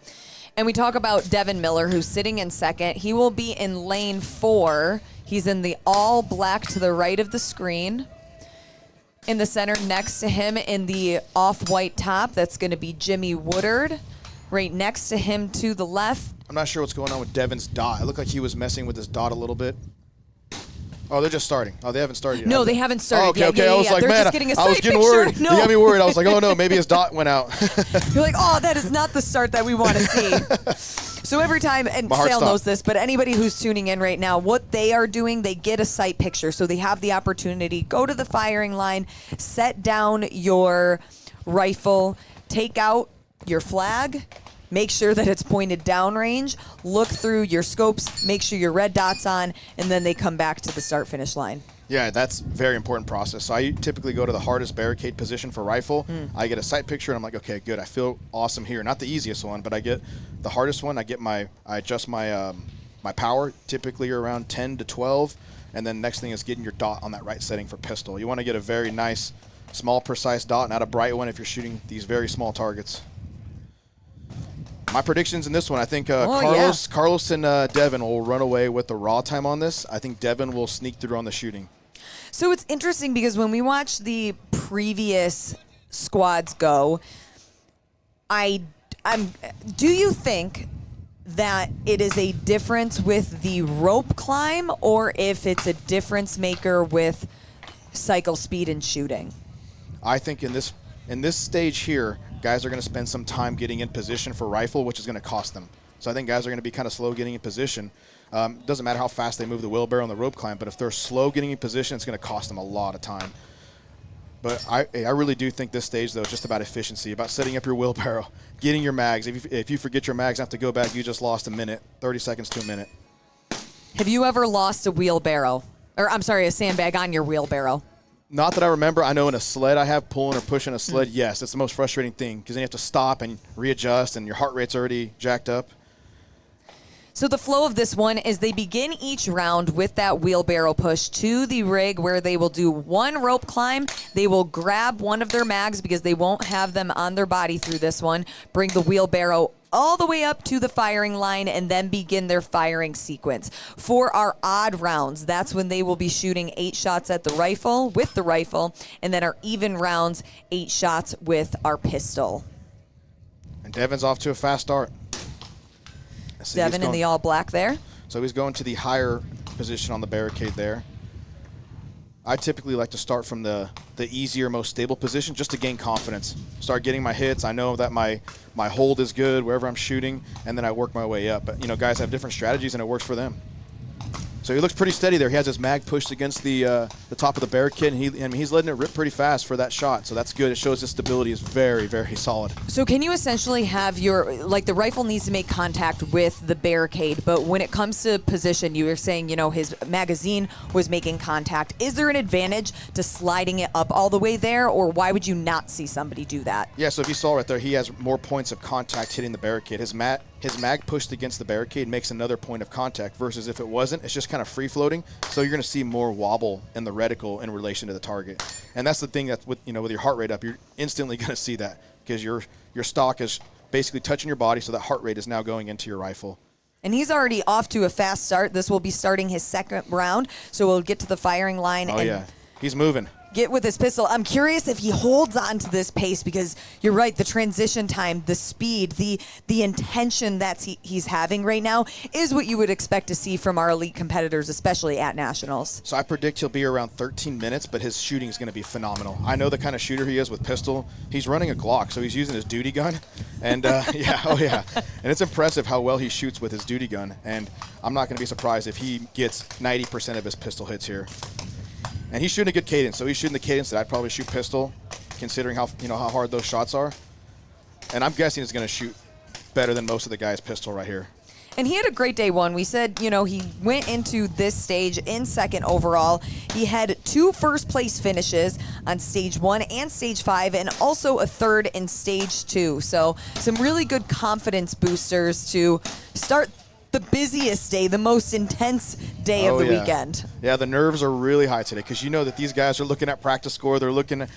And we talk about Devin Miller, who's sitting in second. He will be in lane 4. He's in the all black to the right of the screen. In the center next to him in the off-white top, that's going to be Jimmy Woodard. Right next to him to the left. I'm not sure what's going on with Devin's dot. It looked like he was messing with his dot a little bit. Oh, they're just starting. Oh, they haven't started yet. No, they haven't started okay, yet. Okay, Yeah, I was like, They're man, just getting a I was sight getting picture. worried. No. You got me worried. I was like, oh, no, maybe his dot went out. You're like, oh, that is not the start that we want to see. So every time, and My heart Sale stopped. knows this, but anybody who's tuning in right now, what they are doing, they get a sight picture. So they have the opportunity, go to the firing line, set down your rifle, take out your flag, make sure that it's pointed downrange, look through your scopes, make sure your red dot's on, and then they come back to the start-finish line. Yeah, that's a very important process. So I typically go to the hardest barricade position for rifle. I get a sight picture, and I'm like, okay, good. I feel awesome here. Not the easiest one, but I get the hardest one. I adjust my my power, typically around 10 to 12, and then next thing is getting your dot on that right setting for pistol. You want to get a very nice, small, precise dot, not a bright one if you're shooting these very small targets. My predictions in this one, I think Carlos and Devin will run away with the raw time on this. I think Devin will sneak through on the shooting. So it's interesting because when we watch the previous squads go, do you think that it is a difference with the rope climb or if it's a difference maker with cycle speed and shooting? I think in this stage here, guys are going to spend some time getting in position for rifle, which is going to cost them. So I think guys are going to be kind of slow getting in position. Doesn't matter how fast they move the wheelbarrow on the rope climb, but if they're slow getting in position, it's going to cost them a lot of time. But I really do think this stage, though, is just about efficiency, about setting up your wheelbarrow, getting your mags. If you forget your mags and have to go back, you just lost a minute, 30 seconds to a minute. Have you ever lost a wheelbarrow? Or, I'm sorry, a sandbag on your wheelbarrow? Not that I remember. I know in a sled I have pulling or pushing a sled, yes, it's the most frustrating thing because then you have to stop and readjust and your heart rate's already jacked up. So the flow of this one is they begin each round with that wheelbarrow push to the rig where they will do one rope climb. They will grab one of their mags because they won't have them on their body through this one, bring the wheelbarrow all the way up to the firing line and then begin their firing sequence. For our odd rounds, that's when they will be shooting 8 shots at the rifle with the rifle, and then our even rounds, 8 shots with our pistol. And Devin's off to a fast start. So Devin in the all black there. So he's going to the higher position on the barricade there. I typically like to start from the easier, most stable position just to gain confidence. Start getting my hits. I know that my hold is good wherever I'm shooting, and then I work my way up. But, you know, guys have different strategies, and it works for them. So he looks pretty steady there. He has his mag pushed against the top of the barricade, and he's letting it rip pretty fast for that shot. So that's good. It shows his stability is very, very solid. So can you essentially have the rifle needs to make contact with the barricade, but when it comes to position, you were saying, you know, his magazine was making contact. Is there an advantage to sliding it up all the way there, or why would you not see somebody do that? Yeah, so if you saw right there, he has more points of contact hitting the barricade. His mag pushed against the barricade makes another point of contact versus if it wasn't, it's just kind of free floating. So you're going to see more wobble in the reticle in relation to the target. And that's the thing that with your heart rate up, you're instantly going to see that because your stock is basically touching your body, so that heart rate is now going into your rifle. And he's already off to a fast start. This will be starting his second round, so we'll get to the firing line. Oh, yeah. He's moving. Get with his pistol. I'm curious if he holds on to this pace because you're right, the transition time, the speed, the intention that he's having right now is what you would expect to see from our elite competitors, especially at Nationals. So I predict he'll be around 13 minutes, but his shooting is going to be phenomenal. I know the kind of shooter he is with pistol. He's running a Glock, so he's using his duty gun. And, And it's impressive how well he shoots with his duty gun. And I'm not going to be surprised if he gets 90% of his pistol hits here. And he's shooting a good cadence, so he's shooting the cadence that I'd probably shoot pistol, considering how hard those shots are. And I'm guessing he's going to shoot better than most of the guys' pistol right here. And he had a great day one. We said, he went into this stage in second overall. He had 2 first-place finishes on stage 1 and stage 5, and also a third in stage 2. So some really good confidence boosters to start the busiest day, the most intense day of the weekend. Yeah, the nerves are really high today because you know that these guys are looking at practice score. They're looking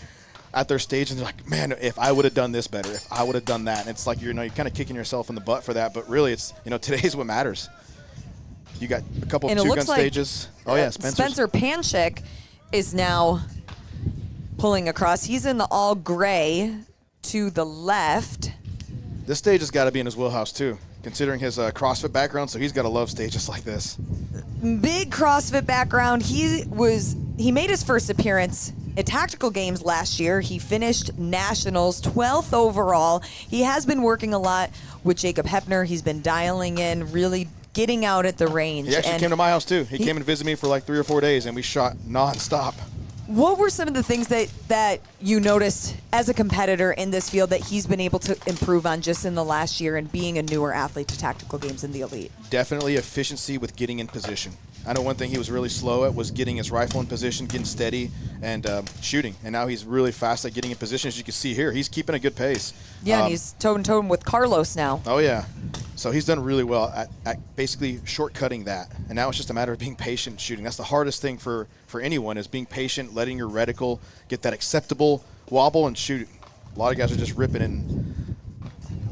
at their stage and they're like, man, if I would have done this better, if I would have done that. And it's like, you're kind of kicking yourself in the butt for that. But really, it's, today's what matters. You got a couple of two-gun stages. Oh, yeah, Spencer Panchik is now pulling across. He's in the all gray to the left. This stage has got to be in his wheelhouse, too, considering his CrossFit background. So he's got to love stages like this. Big CrossFit background. He made his first appearance at Tactical Games last year. He finished Nationals 12th overall. He has been working a lot with Jacob Hepner. He's been dialing in, really getting out at the range. He actually came to my house, too. He came and visited me for like 3 or 4 days, and we shot nonstop. What were some of the things that you noticed as a competitor in this field that he's been able to improve on just in the last year and being a newer athlete to Tactical Games in the Elite? Definitely efficiency with getting in position. I know one thing he was really slow at was getting his rifle in position, getting steady, and shooting. And now he's really fast at getting in position. As you can see here, he's keeping a good pace. Yeah, and he's toe-to-toe with Carlos now. Oh, yeah. So he's done really well at basically shortcutting that. And now it's just a matter of being patient shooting. That's the hardest thing for anyone, is being patient, letting your reticle get that acceptable wobble and shoot. A lot of guys are just ripping and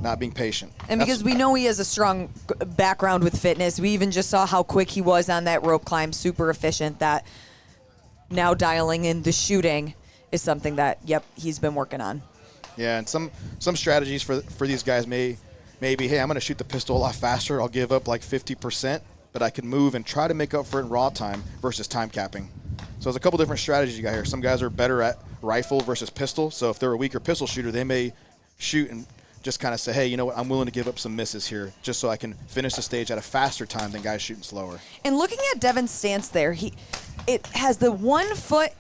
not being patient. And because we know he has a strong background with fitness, we even just saw how quick he was on that rope climb, super efficient, that now dialing in the shooting is something that, he's been working on. Yeah, and some strategies for these guys maybe, hey, I'm going to shoot the pistol a lot faster. I'll give up like 50%, but I can move and try to make up for it in raw time versus time capping. So there's a couple different strategies you got here. Some guys are better at rifle versus pistol. So if they're a weaker pistol shooter, they may shoot and just kind of say, hey, you know what, I'm willing to give up some misses here just so I can finish the stage at a faster time than guys shooting slower. And looking at Devin's stance there, it has the 1 foot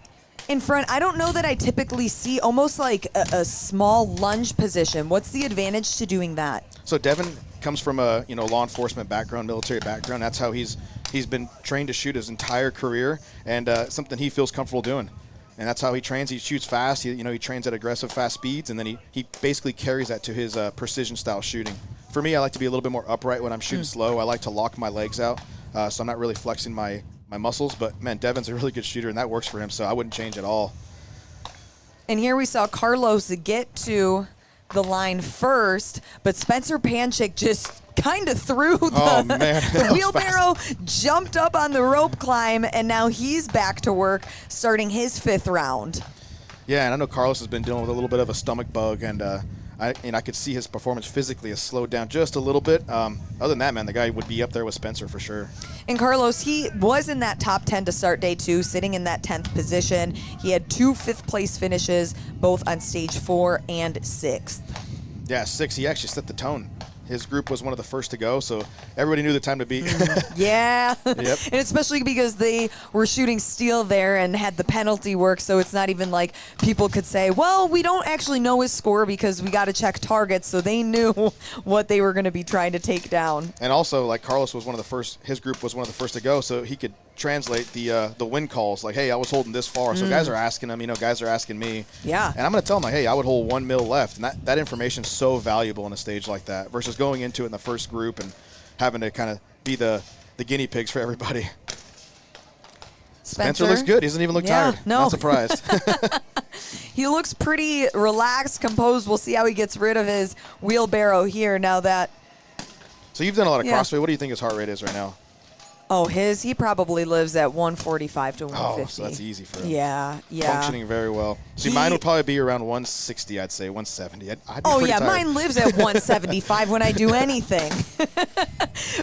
in front. I don't know that I typically see almost like a small lunge position. What's the advantage to doing that? So Devin comes from a law enforcement background, military background. That's how he's been trained to shoot his entire career, and something he feels comfortable doing. And that's how he trains. He shoots fast. He trains at aggressive, fast speeds, and then he basically carries that to his precision-style shooting. For me, I like to be a little bit more upright when I'm shooting slow. I like to lock my legs out, so I'm not really flexing my muscles. But, man, Devin's a really good shooter, and that works for him, so I wouldn't change at all. And here we saw Carlos get to the line first, but Spencer Panchik just kind of threw the wheelbarrow, jumped up on the rope climb, and now he's back to work, starting his 5th round. Yeah, and I know Carlos has been dealing with a little bit of a stomach bug, and I could see his performance physically has slowed down just a little bit. Other than that, man, the guy would be up there with Spencer for sure. And Carlos, he was in that top 10 to start day 2, sitting in that 10th position. He had 2 5th-place finishes, both on stage 4 and 6th. Yeah, 6. He actually set the tone. His group was one of the first to go, so everybody knew the time to beat. Yeah. Yep. And especially because they were shooting steel there and had the penalty work, so it's not even like people could say, well, we don't actually know his score because we got to check targets, so they knew what they were going to be trying to take down. And also, like, Carlos was one of the first, his group was one of the first to go, so he could translate the win calls, like, hey, I was holding this far. So guys are asking him, guys are asking me. Yeah. And I'm going to tell them, like, hey, I would hold 1 mil left. And that information is so valuable on a stage like that versus going into it in the first group and having to kind of be the guinea pigs for everybody. Spencer looks good. He doesn't even look tired. No. Not surprised. He looks pretty relaxed, composed. We'll see how he gets rid of his wheelbarrow here now that. So you've done a lot of CrossFit. What do you think his heart rate is right now? Oh, he probably lives at 145 to 150. Oh, so that's easy for him. Yeah. Functioning very well. See, mine would probably be around 160, I'd say, 170. I'd be pretty tired. Mine lives at 175 when I do anything.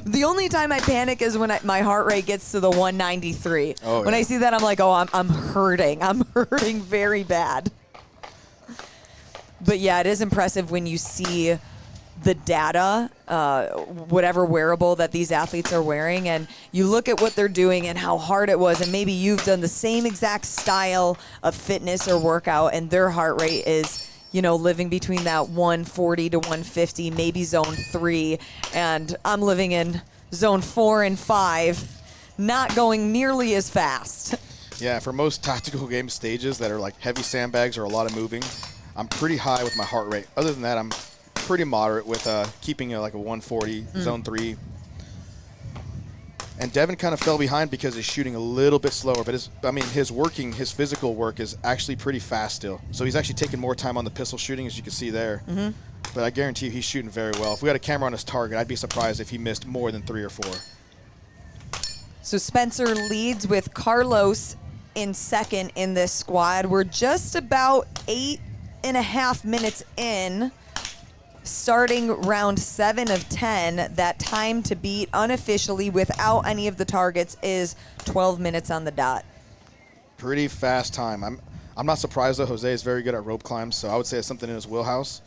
The only time I panic is when my heart rate gets to the 193. Oh, when I see that, I'm like, I'm hurting. I'm hurting very bad. But, yeah, it is impressive when you see the data, whatever wearable that these athletes are wearing, and you look at what they're doing and how hard it was, and maybe you've done the same exact style of fitness or workout, and their heart rate is, living between that 140 to 150, maybe zone 3, and I'm living in zone 4 and 5, not going nearly as fast. Yeah, for most tactical game stages that are like heavy sandbags or a lot of moving, I'm pretty high with my heart rate. Other than that, I'm pretty moderate with keeping like a 140, zone 3. And Devin kind of fell behind because he's shooting a little bit slower. But his physical work is actually pretty fast still. So he's actually taking more time on the pistol shooting, as you can see there. Mm-hmm. But I guarantee you he's shooting very well. If we had a camera on his target, I'd be surprised if he missed more than 3 or 4. So Spencer leads with Carlos in second in this squad. We're just about 8.5 minutes in. Starting round 7 of 10, that time to beat unofficially without any of the targets is 12 minutes on the dot. Pretty fast time. I'm not surprised though. Jose is very good at rope climbs, so I would say it's something in his wheelhouse.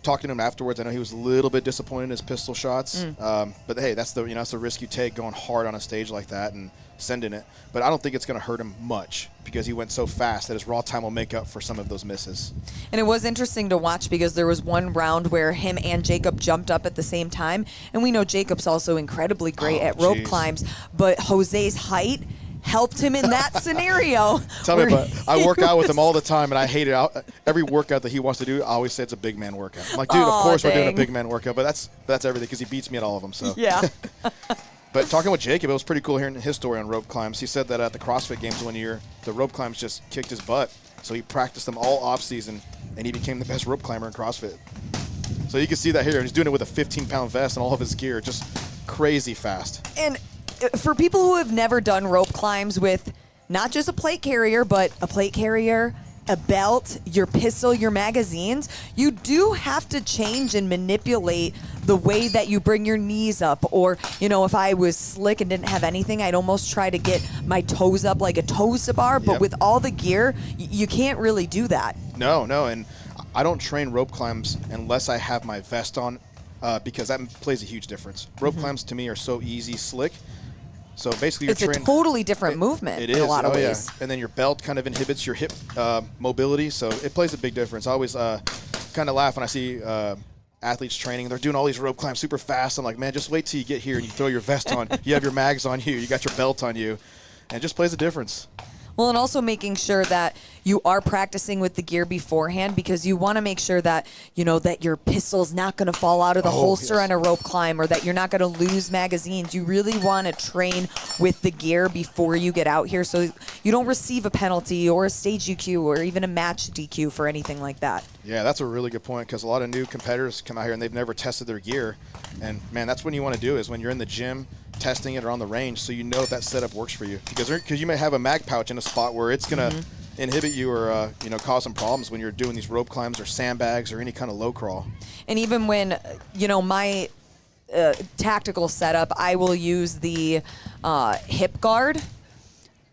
Talking to him afterwards, I know he was a little bit disappointed in his pistol shots. But hey, that's the risk you take going hard on a stage like that and sending it. But I don't think it's going to hurt him much because he went so fast that his raw time will make up for some of those misses. And it was interesting to watch because there was one round where him and Jacob jumped up at the same time. And we know Jacob's also incredibly great at rope climbs, but Jose's height helped him in that scenario. Tell me about it. I work out with him all the time, and I hate it. Every workout that he wants to do, I always say it's a big man workout. I'm like, dude, of course we're doing a big man workout, but that's everything because he beats me at all of them. So yeah. But talking with Jacob, it was pretty cool hearing his story on rope climbs. He said that at the CrossFit Games one year, the rope climbs just kicked his butt. So he practiced them all off season, and he became the best rope climber in CrossFit. So you can see that here. And he's doing it with a 15-pound vest and all of his gear, just crazy fast. And for people who have never done rope climbs with not just a plate carrier, but a plate carrier, a belt, your pistol, your magazines, you do have to change and manipulate the way that you bring your knees up. Or, if I was slick and didn't have anything, I'd almost try to get my toes up like a toes to bar. But with all the gear, you can't really do that. No. And I don't train rope climbs unless I have my vest on because that plays a huge difference. Rope climbs to me are so easy, slick. So basically, it's a totally different movement in a lot of ways. Yeah. And then your belt kind of inhibits your hip mobility, so it plays a big difference. I always kind of laugh when I see athletes training. They're doing all these rope climbs super fast. I'm like, man, just wait till you get here and you throw your vest on. You have your mags on you. You got your belt on you. And it just plays a difference. Well, and also making sure that you are practicing with the gear beforehand because you want to make sure that, that your pistol's not going to fall out of the holster on a rope climb or that you're not going to lose magazines. You really want to train with the gear before you get out here so you don't receive a penalty or a stage DQ or even a match DQ for anything like that. Yeah, that's a really good point because a lot of new competitors come out here and they've never tested their gear. And, man, that's when you want to do is when you're in the gym testing it or on the range so you know if that setup works for you. Because you may have a mag pouch in a spot where it's going to inhibit you or cause some problems when you're doing these rope climbs or sandbags or any kind of low crawl. And even when, my tactical setup, I will use the hip guard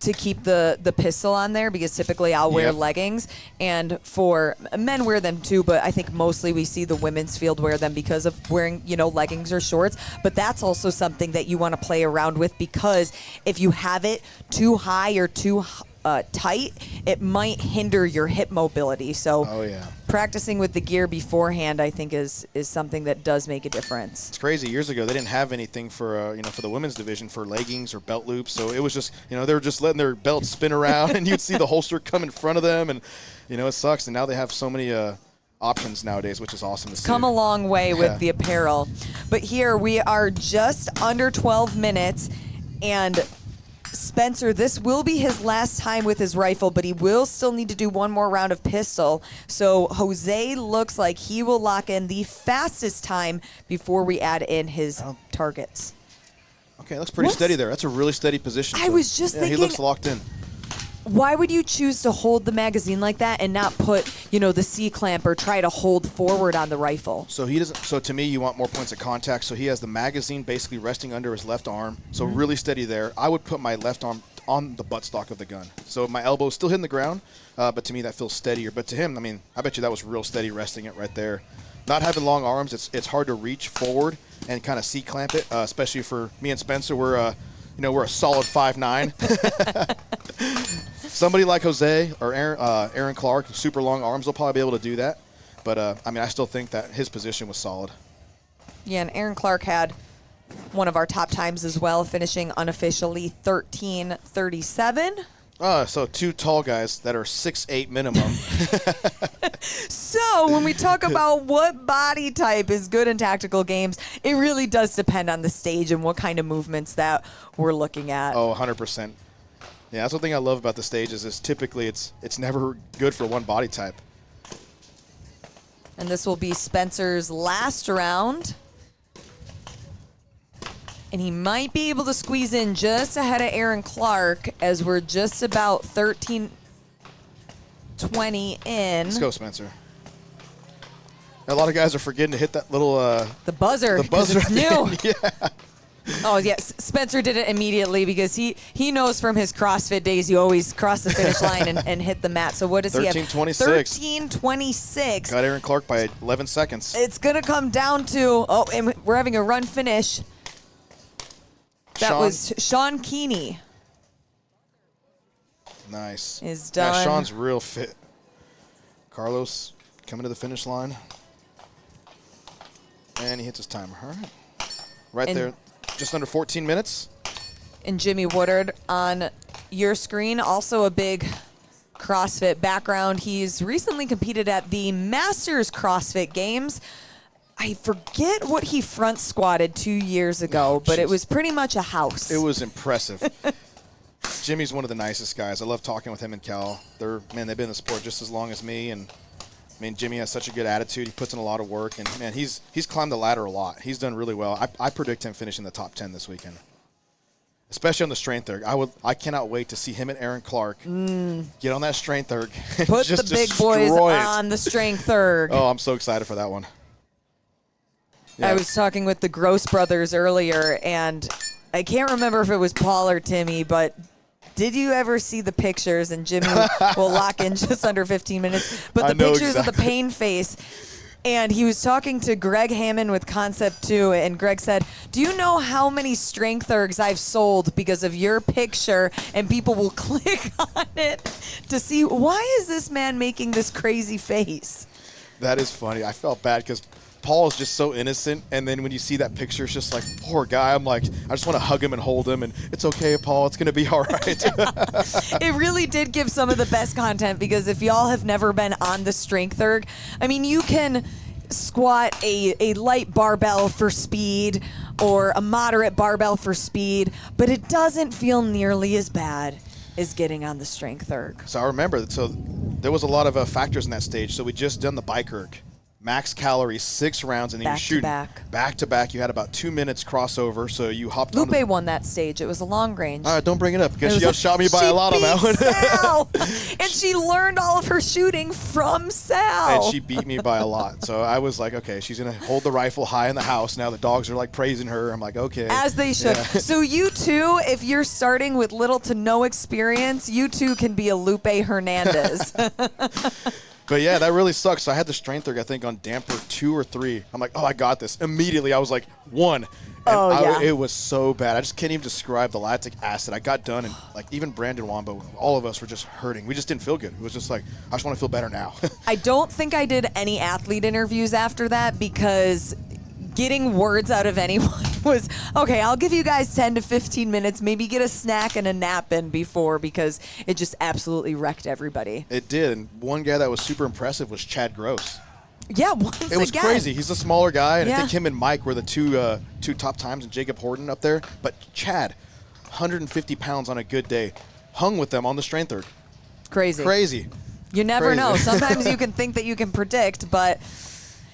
to keep the pistol on there because typically I'll wear leggings, and for men wear them too, but I think mostly we see the women's field wear them because of wearing, leggings or shorts. But that's also something that you want to play around with because if you have it too high or too tight, it might hinder your hip mobility. So practicing with the gear beforehand, I think, is something that does make a difference. It's crazy. Years ago, they didn't have anything for for the women's division for leggings or belt loops. So it was just they were just letting their belts spin around, and you'd see the holster come in front of them, and it sucks. And now they have so many options nowadays, which is awesome to see. Come a long way with the apparel. But here we are just under 12 minutes, and Spencer, this will be his last time with his rifle, but he will still need to do one more round of pistol. So Jose looks like he will lock in the fastest time before we add in his targets. Okay, looks pretty steady there. That's a really steady position. I was just thinking. He looks locked in. Why would you choose to hold the magazine like that and not put, the C-clamp or try to hold forward on the rifle? So he doesn't. So to me, you want more points of contact. So he has the magazine basically resting under his left arm. So really steady there. I would put my left arm on the buttstock of the gun. So my elbow is still hitting the ground, but to me that feels steadier. But to him, I bet you that was real steady resting it right there. Not having long arms, it's hard to reach forward and kind of C-clamp it, especially for me and Spencer. We're a solid 5'9". Somebody like Jose or Aaron Clark, super long arms, will probably be able to do that. But, I still think that his position was solid. Yeah, and Aaron Clark had one of our top times as well, finishing unofficially 13:37. So two tall guys that are 6'8" minimum. So when we talk about what body type is good in tactical games, it really does depend on the stage and what kind of movements that we're looking at. Oh, 100%. Yeah, that's one thing I love about the stages is typically it's never good for one body type. And this will be Spencer's last round. And he might be able to squeeze in just ahead of Aaron Clark as we're just about 13-20 in. Let's go, Spencer. A lot of guys are forgetting to hit that little The buzzer. the buzzer. It's new. Yeah. Oh, yes. Spencer did it immediately because he knows from his CrossFit days you always cross the finish line and hit the mat. So what does he have? 13:26. 13:26. Got Aaron Clark by 11 seconds. It's going to come down to, and we're having a run finish. That was Sean Keeney. Nice. Is done. Yeah, Sean's real fit. Carlos coming to the finish line. And he hits his timer. All right. Right And- there. Just under 14 minutes. And Jimmy Woodard on your screen, also a big CrossFit background. He's recently competed at the Masters CrossFit Games. I forget what he front squatted 2 years ago, but it was pretty much a house. It was impressive. Jimmy's one of the nicest guys. I love talking with him and Cal. They've been in the sport just as long as me, and I mean, Jimmy has such a good attitude. He puts in a lot of work, and man, he's climbed the ladder a lot. He's done really well. I predict him finishing the top 10 this weekend, especially on the strength erg. I cannot wait to see him and Aaron Clark get on that strength erg and Put just the big boys destroy it. on the strength erg. Oh, I'm so excited for that one. Yeah. I was talking with the Gross brothers earlier, and I can't remember if it was Paul or Timmy, but did you ever see the pictures? And Jimmy will lock in just under 15 minutes. But I the know pictures of the exactly. pain face. And he was talking to Greg Hammond with Concept 2, and Greg said, do you know how many strength ergs I've sold because of your picture? And people will click on it to see, why is this man making this crazy face? That is funny. I felt bad because Paul is just so innocent, and then when you see that picture, it's just like, poor guy. I'm like, I just want to hug him and hold him, and it's okay, Paul. It's going to be all right. It really did give some of the best content, because if y'all have never been on the strength erg, I mean, you can squat a light barbell for speed or a moderate barbell for speed, but it doesn't feel nearly as bad as getting on the strength erg. So I remember, there was a lot of factors in that stage. So we just done the bike erg. Max calories, 6 rounds, and then Back you're to shooting back. back to back. You had about 2 minutes crossover, so you hopped on. Lupe won that stage. It was a long range. All right, don't bring it up because It she was outshot me by a lot on that one. Sal. And she learned all of her shooting from Sal. And she beat me by a lot. So I was like, okay, she's going to hold the rifle high in the house. Now the dogs are like praising her. I'm like, okay. As they should. Yeah. So you too, if you're starting with little to no experience, you too can be a Lupe Hernandez. But yeah, that really sucks. So I had the strength erg, I think, on damper 2 or 3. I'm like, oh, I got this. Immediately, I was like, 1. And it was so bad. I just can't even describe the lactic acid. I got done, and like even Brandon Wambo, all of us were just hurting. We just didn't feel good. It was just like, I just want to feel better now. I don't think I did any athlete interviews after that, because getting words out of anyone was, okay, I'll give you guys 10 to 15 minutes, maybe get a snack and a nap in before, because it just absolutely wrecked everybody. It did. And one guy that was super impressive was Chad Gross. Yeah, once It was again. crazy. He's a smaller guy, and Yeah. I think him and Mike were the two top times, and Jacob Horton up there. But Chad, 150 pounds on a good day, hung with them on the strength erg. Crazy. Crazy. You never Crazy. know. Sometimes you can think that you can predict, but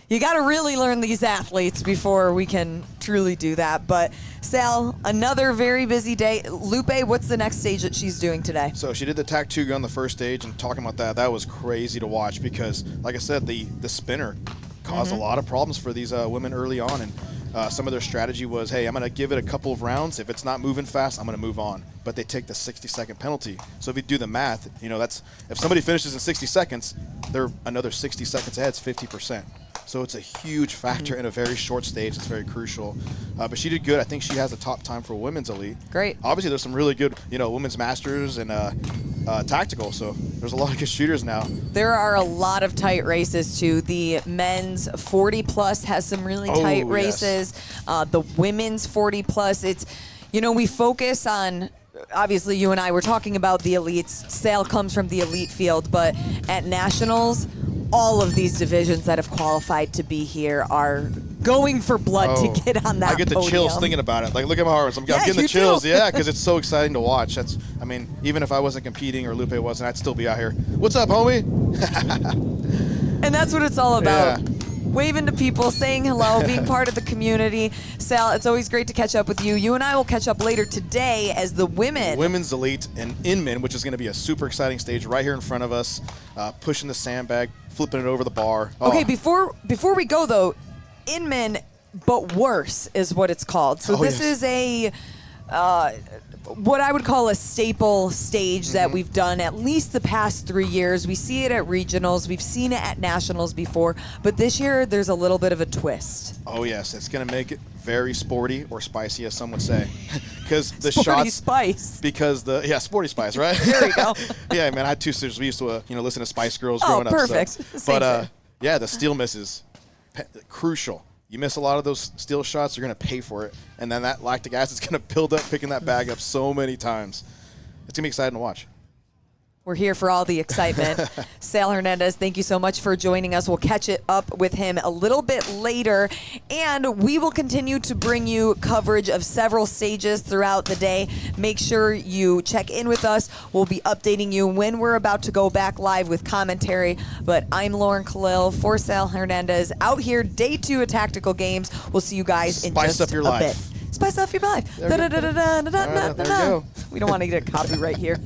you got to really learn these athletes before we can truly do that. But Sal, another very busy day. Lupe, what's the next stage that she's doing today? So she did the tac 2 gun the first stage, and talking about that was crazy to watch because, like I said, the spinner caused a lot of problems for these women early on. And some of their strategy was, hey, I'm going to give it a couple of rounds. If it's not moving fast, I'm going to move on. But they take the 60-second penalty. So if you do the math, that's if somebody finishes in 60 seconds, they're another 60 seconds ahead. It's 50%. So it's a huge factor in a very short stage. It's very crucial. But she did good. I think she has a top time for women's elite. Great. Obviously, there's some really good, women's masters and tactical. So there's a lot of good shooters now. There are a lot of tight races, too. The men's 40-plus has some really tight yes. races. The women's 40-plus, it's, we focus on, obviously, you and I were talking about the elites. Sale comes from the elite field, but at nationals, all of these divisions that have qualified to be here are going for blood to get on that I get the podium. chills thinking about it. Like, look at my heart. I'm getting the you chills. do. Yeah, because it's so exciting to watch. I mean, even if I wasn't competing or Lupe wasn't, I'd still be out here. What's up, homie? And that's what it's all about. Yeah. Waving to people, saying hello, being part of the community. Sal, it's always great to catch up with you. You and I will catch up later today as the Women's Elite and Inman, which is going to be a super exciting stage right here in front of us, pushing the sandbag, flipping it over the bar. Okay, before we go though, Inman, but worse is what it's called. So this is a what I would call a staple stage that we've done at least the past 3 years. We see it at regionals. We've seen it at nationals before. But this year, there's a little bit of a twist. Oh, yes. It's going to make it very sporty or spicy, as some would say. Because the Sporty shots... Spice. Because sporty spice, right? There you go. Yeah, man, I had two sisters. We used to, listen to Spice Girls growing up. Perfect. So. Same But, thing. yeah, the steel misses, crucial. You miss a lot of those steel shots, you're going to pay for it. And then that lactic acid is going to build up, picking that bag up so many times. It's going to be exciting to watch. We're here for all the excitement. Sal Hernandez, thank you so much for joining us. We'll catch it up with him a little bit later, and we will continue to bring you coverage of several stages throughout the day. Make sure you check in with us. We'll be updating you when we're about to go back live with commentary. But I'm Lauren Khalil for Sal Hernandez out here, day 2 of Tactical Games. We'll see you guys in Spice just up your a life. bit. Spice up your life. There we go. Da-da-da-da-da-da-da-da-da. There we go. We don't want to get a copyright here.